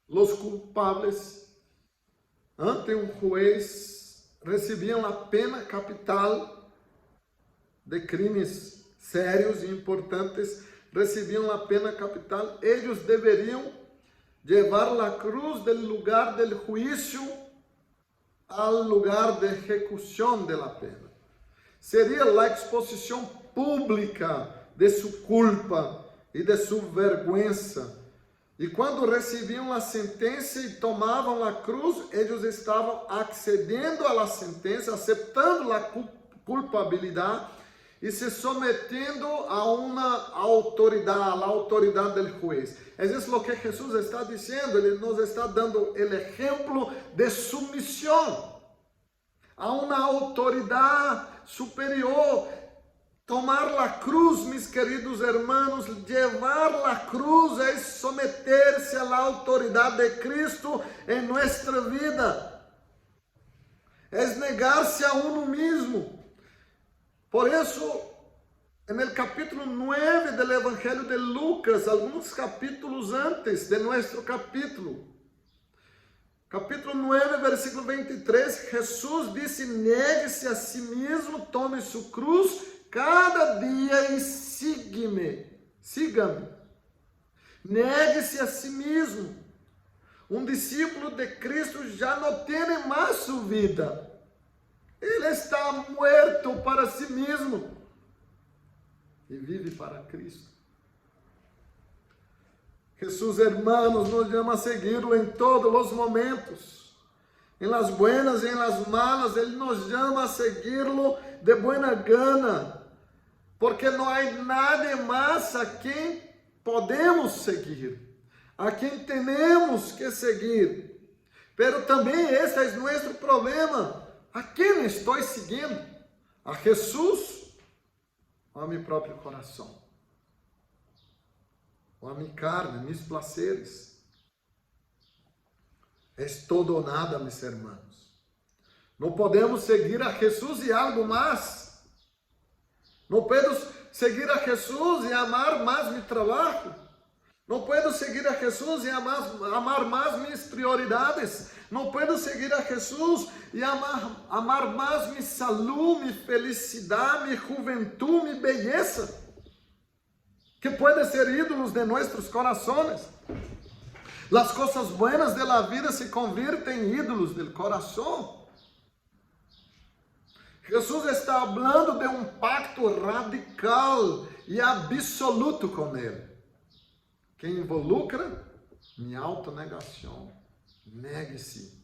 Speaker 6: os culpables ante um juez recebiam a pena capital de crimes sérios e importantes, recebiam a pena capital. Eles deveriam levar a cruz del lugar del juicio al lugar de ejecución de la pena. Seria a exposição pública de sua culpa e de sua vergüenza. E quando recebiam a sentença e tomavam a cruz, eles estavam accedendo à sentença, aceitando a culpabilidade e se sometendo a uma autoridade, a autoridade do juez. Isso é o que Jesus está dizendo. Ele nos está dando o exemplo de submissão a uma autoridade superior. Tomar a cruz, mis queridos hermanos, levar a cruz é someter-se à autoridade de Cristo em nossa vida. É negar-se a uno mesmo. Por isso, no capítulo 9 do Evangelho de Lucas, alguns capítulos antes de nosso capítulo, capítulo 9, versículo 23, Jesus disse: negue-se a si mesmo, tome sua cruz cada dia e siga-me. Siga-me. Negue-se a si mesmo. Um discípulo de Cristo já não tem mais sua vida. Ele está morto para si mesmo e vive para Cristo. Jesus, hermanos, nos chama a segui-lo em todos os momentos. Em las buenas e em las malas, Ele nos chama a segui-lo de buena gana. Porque não há nada mais a quem podemos seguir, a quem temos que seguir. Pero também este é nosso problema. A quem estou seguindo? A Jesus ou a meu próprio coração? Ou a minha carne, meus placeres? É todo ou nada, meus irmãos. Não podemos seguir a Jesus e algo mais. Não posso seguir a Jesus e amar mais meu trabalho. Não posso seguir a Jesus e amar mais minhas prioridades. Não posso seguir a Jesus e amar mais minha saúde, minha felicidade, minha juventude, minha beleza, que podem ser ídolos de nossos corações. As coisas buenas de la vida se conviertem em ídolos del coração. Jesús está hablando de un pacto radical y absoluto con Él, que involucra mi autonegación. Negue-se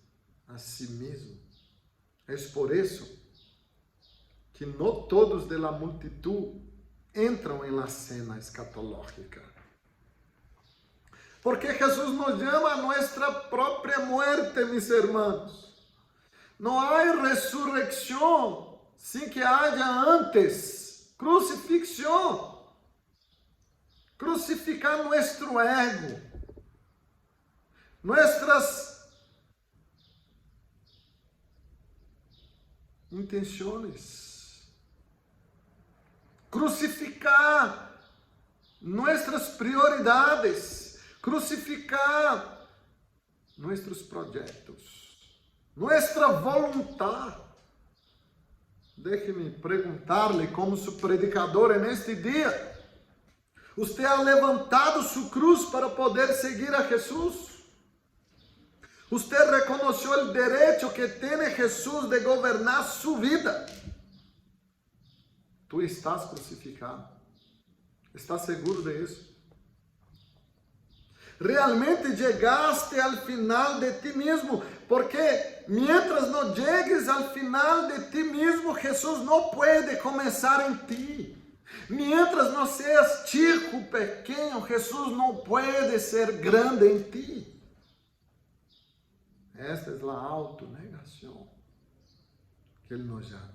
Speaker 6: a si mesmo. Es por eso que no todos de la multitud entran en la cena escatológica. Porque Jesús nos llama a nuestra propia muerte, mis hermanos. No hay resurrección sin que haya antes crucifixión. Crucificar nuestro ego, nuestras intenciones, crucificar nuestras prioridades, crucificar nuestros proyectos, nuestra voluntad. Déjeme preguntarle como su predicador en este día. ¿Usted ha levantado su cruz para poder seguir a Jesús? ¿Usted reconoció el derecho que tiene Jesús de gobernar su vida? Tú estás crucificado. ¿Estás seguro de eso? Realmente llegaste al final de ti mismo, porque mientras no llegues al final de ti mismo, Jesús no puede comenzar en ti. Mientras no seas chico, pequeño, Jesús no puede ser grande en ti. Esta es la autonegación que Él nos llama.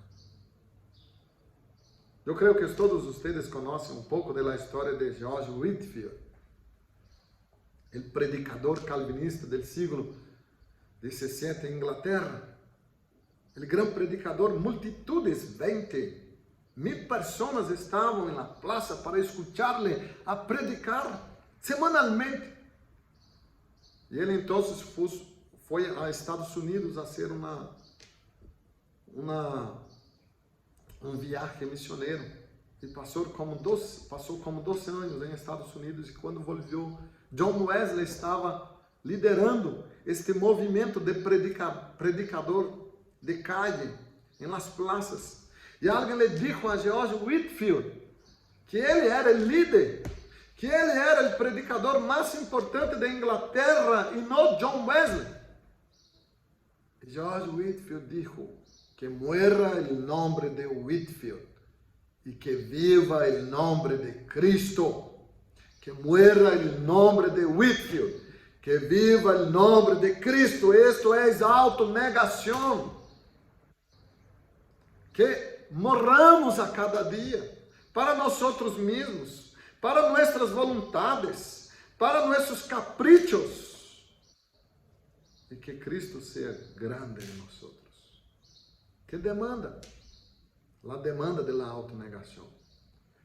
Speaker 6: Yo creo que todos ustedes conocen un poco de la historia de George Whitefield, el predicador calvinista del siglo XVII en Inglaterra. El gran predicador, multitudes, 20.000 personas estaban en la plaza para escucharle a predicar semanalmente. Y él entonces fue a Estados Unidos a hacer un viaje misionero. E passou como 12 anos em Estados Unidos, e quando voltou, John Wesley estava liderando este movimento de predicador de calle em las plazas. E alguém lhe disse a George Whitefield que ele era o líder, que ele era o predicador mais importante da Inglaterra e não John Wesley. E George Whitefield disse que muera o nome de Whitefield y que viva el nombre de Cristo. Que muera el nombre de Whitefield, que viva el nombre de Cristo. Esto es autonegación. Que morramos a cada día para nosotros mismos, para nuestras voluntades, para nuestros caprichos, y que Cristo sea grande en nosotros. ¿Qué demanda? La demanda de la autonegación.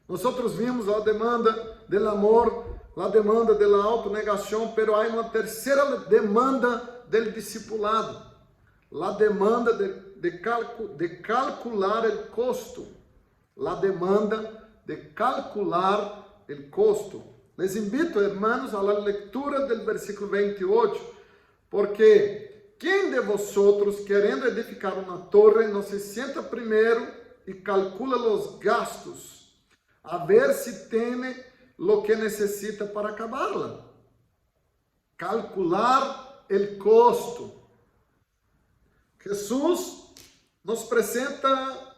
Speaker 6: Nosotros vimos la demanda del amor, la demanda de la autonegación, pero hay una tercera demanda del discipulado. La demanda de calcular el costo. La demanda de calcular el costo. Les invito, hermanos, a la lectura del versículo 28, porque ¿quién de vosotros, queriendo edificar una torre, no se sienta primero y calcula los gastos, a ver si tiene lo que necesita para acabarla? Calcular el costo. Jesús nos presenta,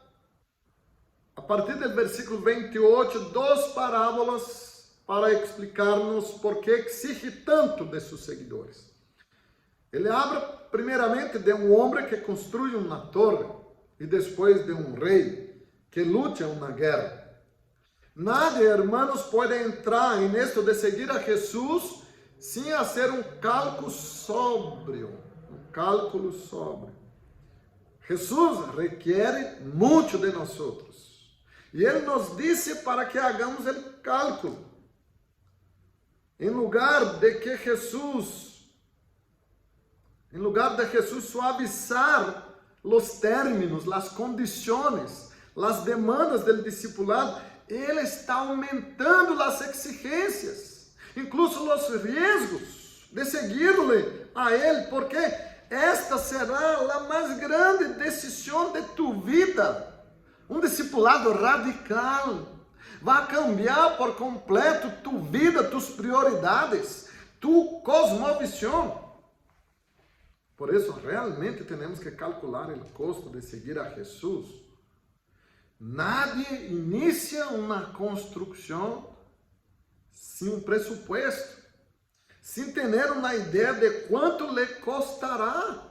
Speaker 6: a partir del versículo 28, dos parábolas para explicarnos por qué exige tanto de sus seguidores. Ele habla primeiramente de um homem que construye uma torre e depois de um rei que luta uma guerra. Nadie, hermanos, pode entrar en esto de seguir a Jesús sin hacer un cálculo sobrio. Jesús requiere mucho de nosotros. Y Él nos dice para que hagamos el cálculo. En lugar de Jesús suavizar los términos, las condiciones, las demandas del discipulado, Ele está aumentando as exigências, incluso os riesgos de seguir-lhe a Ele, porque esta será a mais grande decisão de tu vida. um discipulado radical. Vai cambiar por completo tu vida, tus prioridades, tu cosmovisão. Por isso, realmente temos que calcular o custo de seguir a Jesus. Nadie inicia uma construção sem um presupuesto, sem ter uma ideia de quanto lhe custará.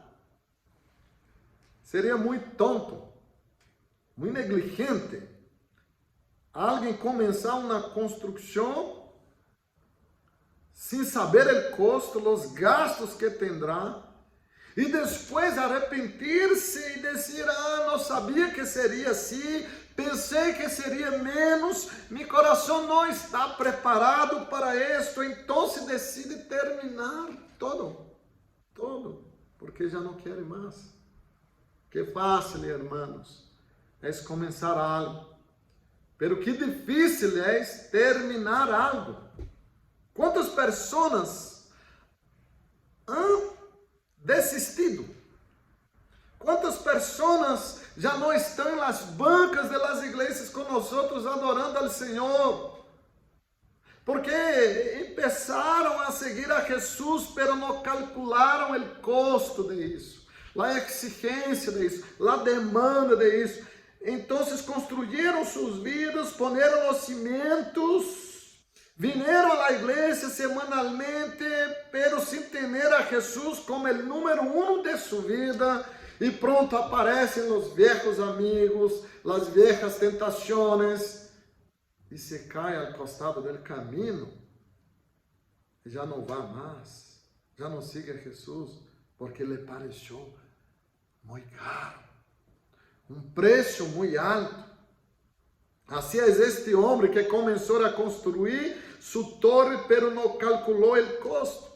Speaker 6: Seria muito tonto, muito negligente, alguém começar uma construção sem saber o custo, os gastos que terá, e depois arrepender-se e dizer, não sabia que seria assim, pensei que seria menos, meu coração não está preparado para isto, então se decide terminar todo, porque já não quer mais. Que fácil, hermanos, é começar algo, pero que difícil é terminar algo. Quantas pessoas han desistido? Quantas pessoas já não estão nas bancas das igrejas com nós adorando ao Senhor? Porque começaram a seguir a Jesus, pero não calcularam o custo de isso, a exigência de isso, a demanda de isso. Então construíram suas vidas, poneram os cimientos, vieram à igreja semanalmente, pero sem ter a Jesus como o número 1 de sua vida. E pronto, aparecem os viejos amigos, as viejas tentações, e se cai ao costado do caminho, e já não vai mais, já não siga Jesus, porque lhe pareceu muito caro, um preço muito alto. Assim é este homem que começou a construir sua torre, pero não calculou o custo.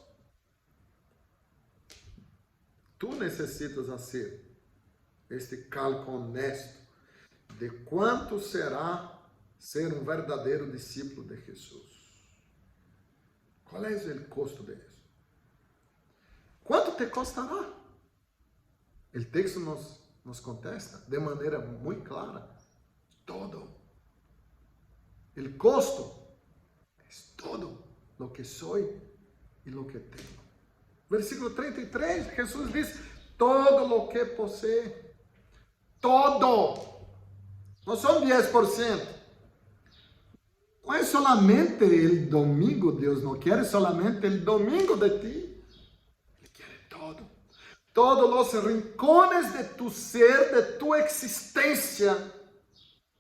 Speaker 6: Tu necessitas fazer este cálculo honesto de quanto será ser um verdadeiro discípulo de Jesus. Qual é o custo disso? Quanto te custará? O texto nos contesta de maneira muito clara. Todo. O custo é todo o que sou e o que tenho. Versículo 33, Jesus diz, todo o que possui, todo, não são 10%, não é solamente o domingo, Deus não quer solamente o domingo de ti, Ele quer todo, todos os rincones de tu ser, de tu existência,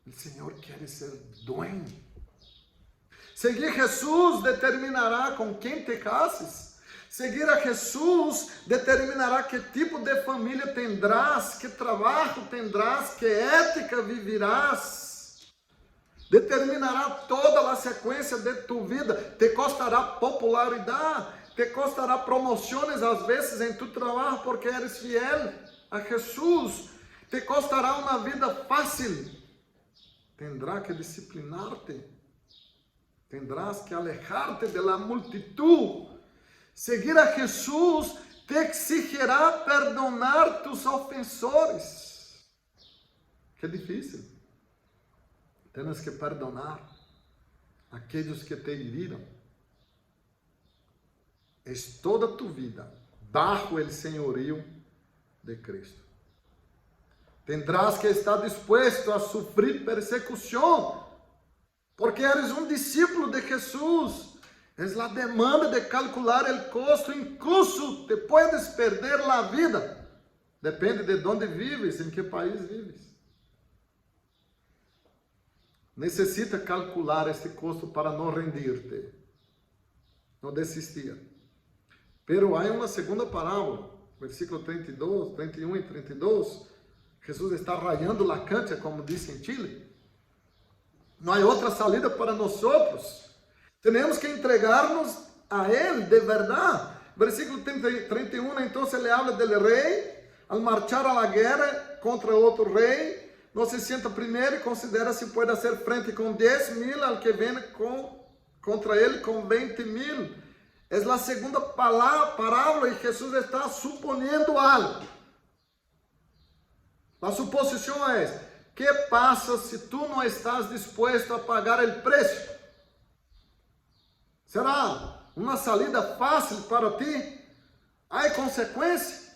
Speaker 6: o Senhor quer ser dueño. Seguir Jesus determinará com quem te cases. Seguir a Jesus determinará que tipo de família tendrás, que trabalho tendrás, que ética vivirás. Determinará toda a sequência de tu vida. Te custará popularidade, te custará promoções às vezes em tu trabalho porque eres fiel a Jesus. Te custará uma vida fácil. Tendrá que disciplinar-te. Tendrás que alejar-te de la multitud. Seguir a Jesus te exigirá perdonar tus ofensores. Que difícil. Temos que perdonar aqueles que te heriram. Es toda tu vida bajo el senhorio de Cristo. Tendrás que estar dispuesto a sufrir persecução, porque eres um discípulo de Jesus. Es a demanda de calcular o custo, incluso te puedes perder a vida. Depende de onde vives, em que país vives. Necessita calcular este custo para não rendir-te, não desistir. Pero há uma segunda parábola, versículo 32, 31 e 32. Jesus está rayando a cancha, como disse em Chile. Não há outra salida para nós outros. Temos que entregar-nos a Ele de verdade. Versículo 31, então ele habla do rei, al marchar a la guerra contra outro rei, não se sienta primeiro e considera se pode fazer frente com 10.000 al que vem contra ele com 20.000. É a segunda parábola e Jesus está suponendo algo. A suposição é: ¿qué pasa si tú no estás dispuesto a pagar el precio? ¿Será una salida fácil para ti? ¿Hay consecuencias?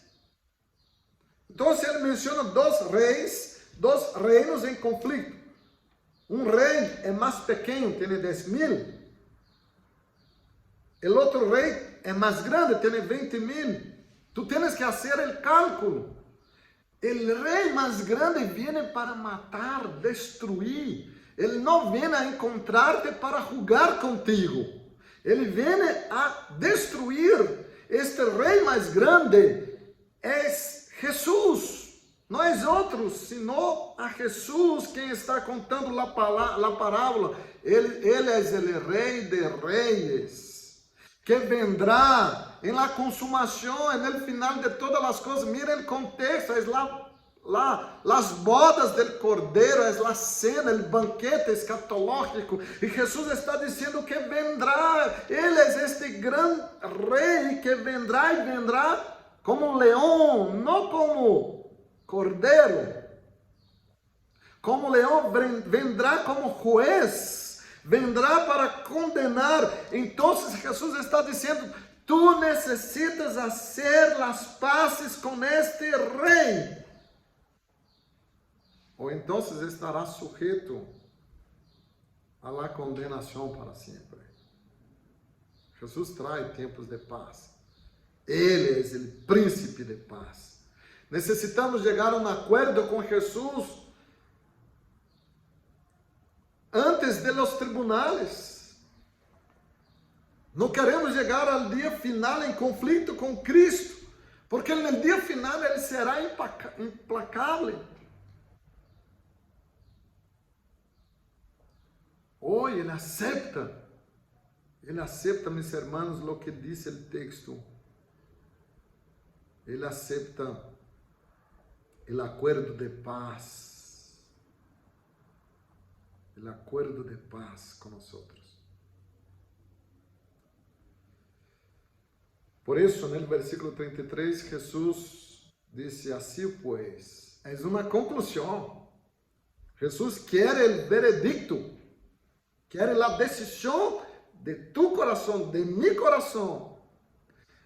Speaker 6: Entonces él menciona dos reinos en conflicto. Un rey es más pequeño, tiene 10,000. El otro rey es más grande, tiene 20,000. Tú tienes que hacer el cálculo. El rey más grande viene para matar, destruir. Él no viene a encontrarte para jugar contigo. Él viene a destruir. Este rey más grande es Jesús. No es otro, sino a Jesús quien está contando la parábola. Él es el rey de reyes, que vendrá en la consumación, en el final de todas las cosas. Miren el contexto, es las bodas del Cordero, es la cena, el banquete escatológico. Y Jesús está diciendo que vendrá. Él es este gran rey que vendrá y vendrá como un león, no como Cordero. Como león, vendrá como juez, vendrá para condenar. Entonces Jesús está diciendo, tú necesitas hacer las paces con este rey, o entonces estarás sujeto a la condenación para siempre. Jesús trae tiempos de paz. Él es el príncipe de paz. Necesitamos llegar a un acuerdo con Jesús antes de los tribunales. No queremos llegar al día final en conflicto con Cristo, porque en el día final Él será implacable. Hoy Él acepta, mis hermanos, lo que dice el texto. Él acepta el acuerdo de paz. El acuerdo de paz con nosotros. Por eso, en el versículo 33, Jesús dice, así pues, es una conclusión. Jesús quiere el veredicto, quiere la decisión de tu corazón, de mi corazón.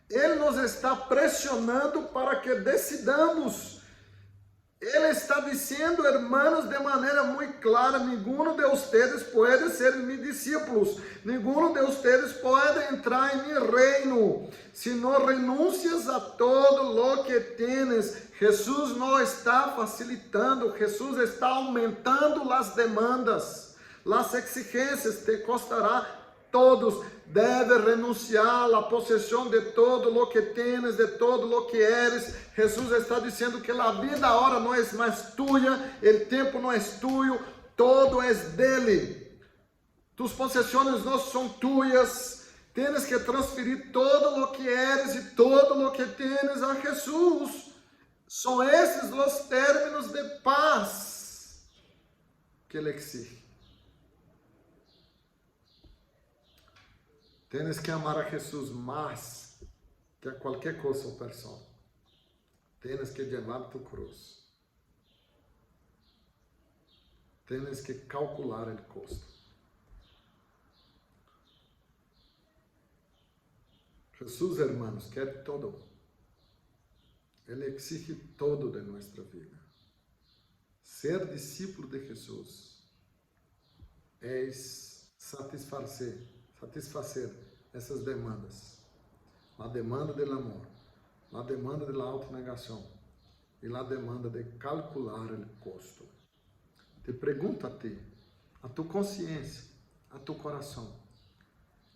Speaker 6: Él nos está presionando para que decidamos. Él está diciendo, hermanos, de manera muy clara, ninguno de ustedes puede ser mis discípulos, ninguno de ustedes puede entrar en mi reino, si no renuncias a todo lo que tienes. Jesús no está facilitando, Jesús está aumentando las demandas, las exigencias. Te costará. Todos deben renunciar a la posesión de todo lo que tienes, de todo lo que eres. Jesús está diciendo que la vida ahora no es más tuya, el tiempo no es tuyo, todo es dele. Tus posesiones no son tuyas. Tienes que transferir todo lo que eres y todo lo que tienes a Jesús. Son esses los términos de paz que Él exige. Tienes que amar a Jesús más que a cualquier cosa o persona. Tienes que llevar tu cruz. Tienes que calcular el costo. Jesús, hermanos, quiere todo. Él exige todo de nuestra vida. Ser discípulo de Jesús es satisfacer essas demandas. A demanda do amor, a demanda da autonegação e a demanda de calcular o custo. Te pergunto a ti, a tu consciência, a tu coração,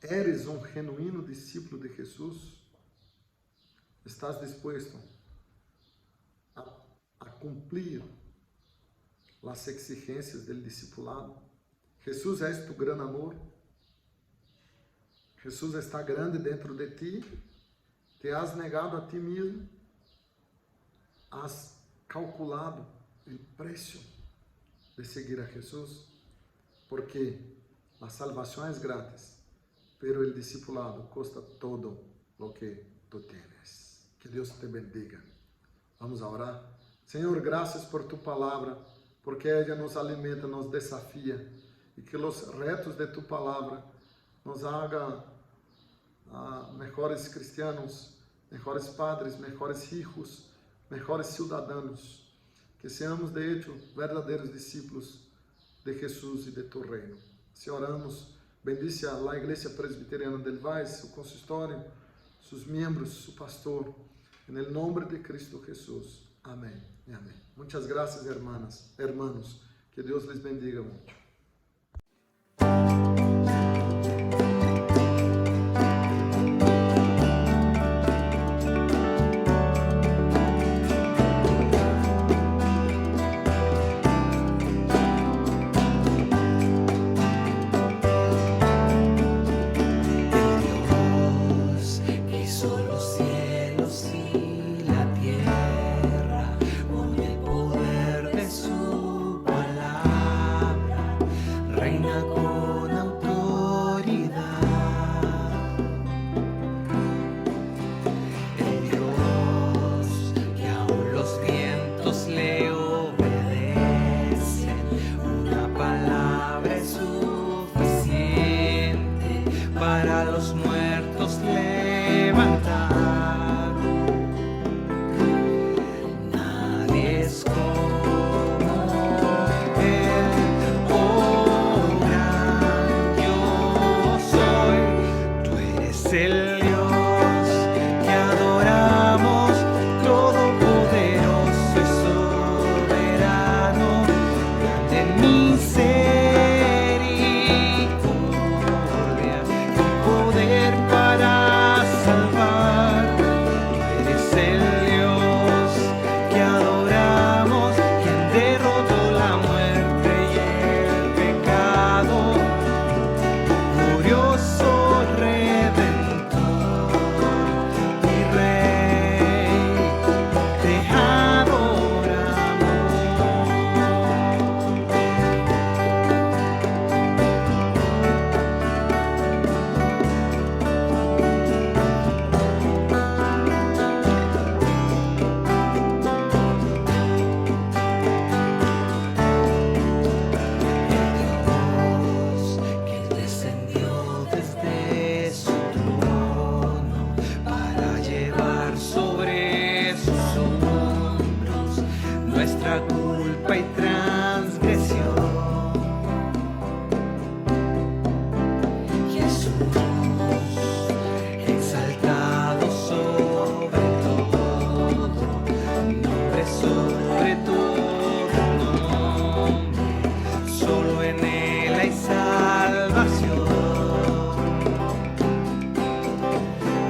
Speaker 6: eres um genuíno discípulo de Jesus? Estás disposto a cumprir as exigências do discipulado? Jesus é tu gran amor? Jesus está grande dentro de ti, te has negado a ti mesmo, has calculado o preço de seguir a Jesus, porque a salvação é grátis, pero o discipulado custa todo lo que tu tienes. Que Deus te bendiga. Vamos a orar. Senhor, graças por tu palavra, porque ella nos alimenta, nos desafía, y que los retos de tu palabra nos hagan mejores cristianos, mejores padres, mejores hijos, mejores ciudadanos, que seamos de hecho verdadeiros discípulos de Jesús y de tu reino. Si oramos, bendice a la Iglesia Presbiteriana del Valle, su consistorio, sus miembros, su pastor, en el nombre de Cristo Jesús. Amén y amén. Muchas gracias, hermanas, hermanos. Que Dios les bendiga mucho.
Speaker 5: Dios hizo los cielos y la tierra con el poder de su palabra, reina con autoridad. El Dios que aún los vientos le obedecen, una palabra es suficiente para los muertos levantar. Nadie es como Él, oh gran yo soy. Tú eres el Dios que adoramos, todopoderoso y soberano, grande en misericordia y poder para salvar. Tú eres el Dios que adoramos, quien derrotó la muerte y el pecado, glorioso Redentor, mi Rey, te adoramos. Dios que descendió desde su trono para llevar sobre sus hombros nuestra culpa y transgresión. Jesús, exaltado sobre todo, nombre sobre todo nombre, solo en Él hay salvación.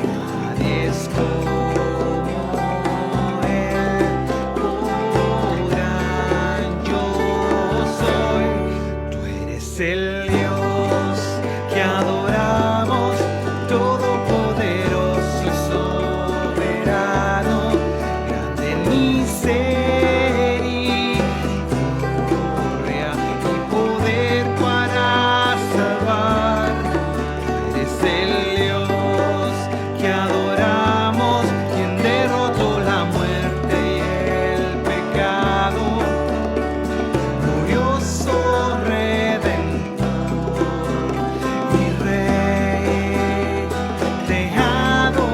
Speaker 5: Nadie es como Él, oh gran yo soy. Tú eres el Dios que adoramos, todopoderoso y soberano, grande en misericordia y poder para salvar. Tú eres el Dios que adoramos, quien derrotó la muerte y el pecado, glorioso Redentor, mi Rey, te adoramos.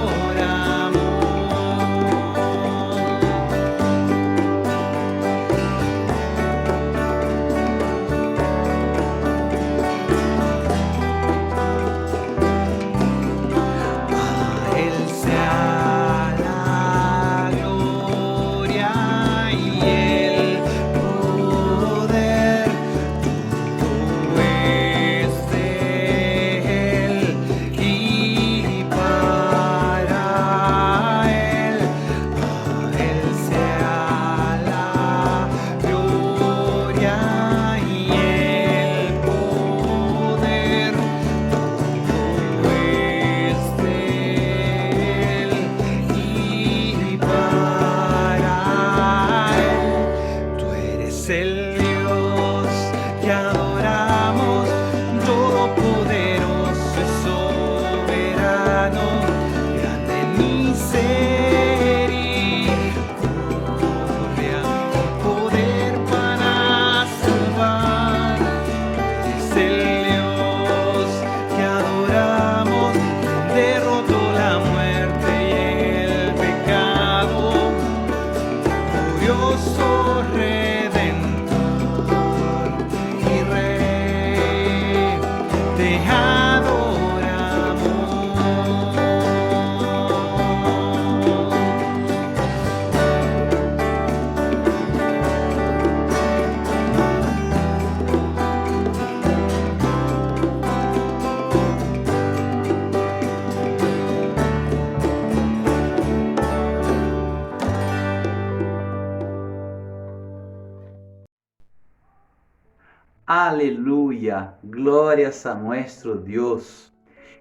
Speaker 5: A Él sea la gloria y el poder, todo es de Él y para Él. A Él sea la gloria y el poder, todo es de Él y para Él. Tú eres el Dios que adoramos, todopoderoso y soberano, grande en misericordia y poder para
Speaker 3: Aleluya, glorias a nuestro Dios.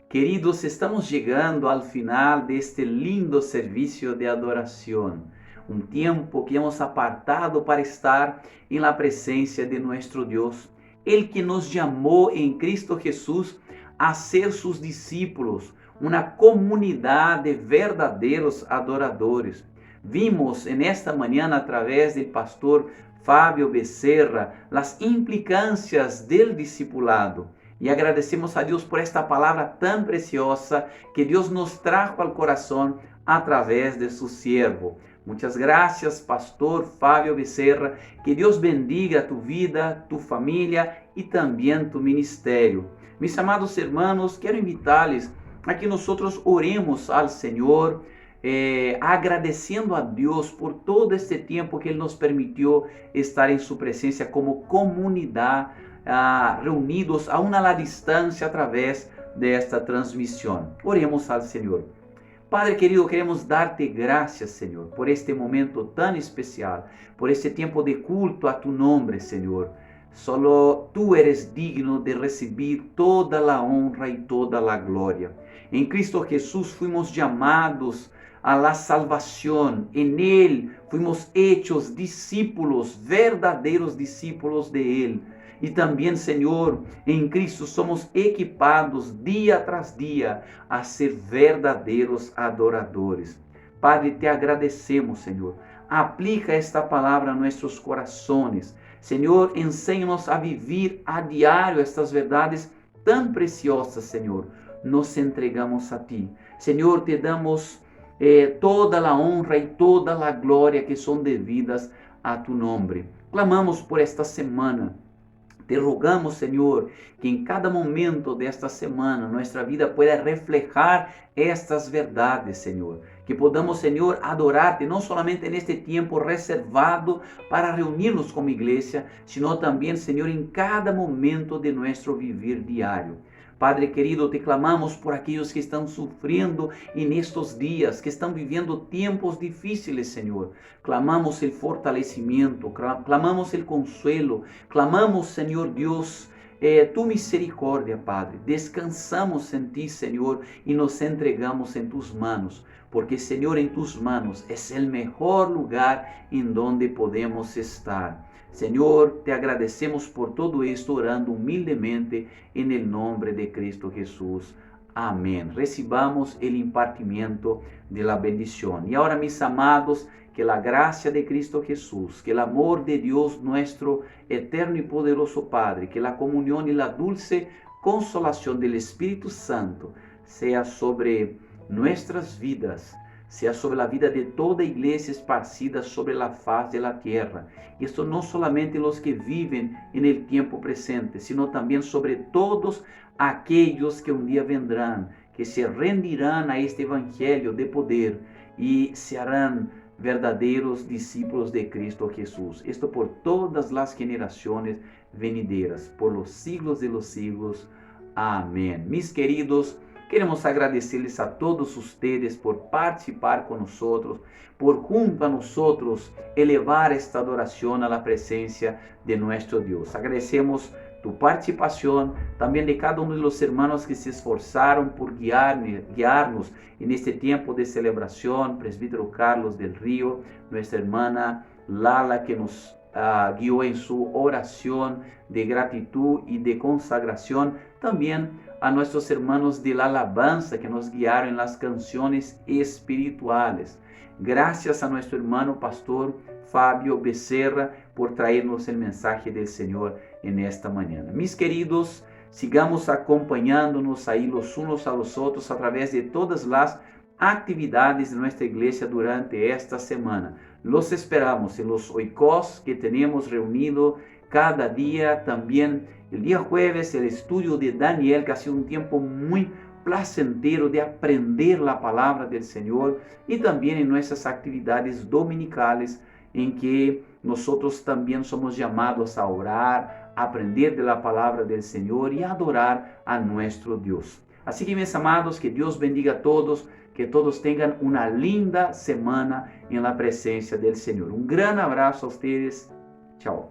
Speaker 3: Queridos, estamos llegando al final de este lindo servicio de adoración. Un tiempo que hemos apartado para estar en la presencia de nuestro Dios. El que nos llamó en Cristo Jesús a ser sus discípulos, una comunidad de verdaderos adoradores. Vimos en esta mañana a través del pastor Fábio Becerra las implicancias del discipulado. Y agradecemos a Dios por esta palabra tan preciosa que Dios nos trajo al corazón a través de su siervo. Muchas gracias, pastor Fábio Becerra. Que Dios bendiga tu vida, tu familia y también tu ministerio. Mis amados hermanos, quiero invitarles a que nosotros oremos al Señor, agradeciendo a Dios por todo este tiempo que Él nos permitió estar en su presencia como comunidad, reunidos aún a la distancia a través de esta transmisión. Oremos al Señor. Padre querido, queremos darte gracias, Señor, por este momento tan especial, por este tiempo de culto a tu nombre, Señor. Solo tú eres digno de recibir toda la honra y toda la gloria. En Cristo Jesús fuimos llamados a la salvación. En Él fuimos hechos discípulos, verdaderos discípulos de Él. Y también, Señor, en Cristo somos equipados día tras día a ser verdaderos adoradores. Padre, te agradecemos, Señor. Aplica esta palabra a nuestros corazones. Señor, enséñanos a vivir a diario estas verdades tan preciosas, Señor. Nos entregamos a ti. Señor, te damos toda la honra y toda la gloria que son devidas a tu nombre. Clamamos por esta semana. Te rogamos, Señor, que en cada momento de esta semana nuestra vida pueda reflejar estas verdades, Señor. Que podamos, Señor, adorarte no solamente en este tiempo reservado para reunirnos como iglesia, sino también, Señor, en cada momento de nuestro vivir diario. Padre querido, te clamamos por aquellos que están sufriendo en estos días, que están viviendo tiempos difíciles, Señor. Clamamos el fortalecimiento, clamamos el consuelo, clamamos, Señor Dios, tu misericordia, Padre. Descansamos en ti, Señor, y nos entregamos en tus manos, porque, Señor, en tus manos es el mejor lugar en donde podemos estar. Señor, te agradecemos por todo esto, orando humildemente en el nombre de Cristo Jesús. Amén. Recibamos el impartimiento de la bendición. Y ahora, mis amados, que la gracia de Cristo Jesús, que el amor de Dios nuestro eterno y poderoso Padre, que la comunión y la dulce consolación del Espíritu Santo sea sobre nuestras vidas, sea sobre la vida de toda iglesia esparcida sobre la faz de la tierra. Y esto no solamente los que viven en el tiempo presente, sino también sobre todos aquellos que un día vendrán, que se rendirán a este evangelio de poder y se harán verdaderos discípulos de Cristo Jesús. Esto por todas las generaciones venideras, por los siglos de los siglos. Amén. Mis queridos, queremos agradecerles a todos ustedes por participar con nosotros, por junto a nosotros elevar esta adoración a la presencia de nuestro Dios. Agradecemos tu participación, también de cada uno de los hermanos que se esforzaron por guiarnos en este tiempo de celebración, presbítero Carlos del Río, nuestra hermana Lala que nos guió en su oración de gratitud y de consagración, también a nuestros hermanos de la alabanza que nos guiaron en las canciones espirituales. Gracias a nuestro hermano pastor Fábio Becerra por traernos el mensaje del Señor en esta mañana. Mis queridos, sigamos acompañándonos ahí los unos a los otros a través de todas las actividades de nuestra iglesia durante esta semana. Los esperamos en los oikos que tenemos reunido cada día. También el día jueves el estudio de Daniel, que ha sido un tiempo muy placentero de aprender la palabra del Señor, y también en nuestras actividades dominicales en que nosotros también somos llamados a orar, a aprender de la palabra del Señor y a adorar a nuestro Dios. Así que, mis amados, que Dios bendiga a todos, que todos tengan una linda semana en la presencia del Señor. Un gran abrazo a ustedes. Chao.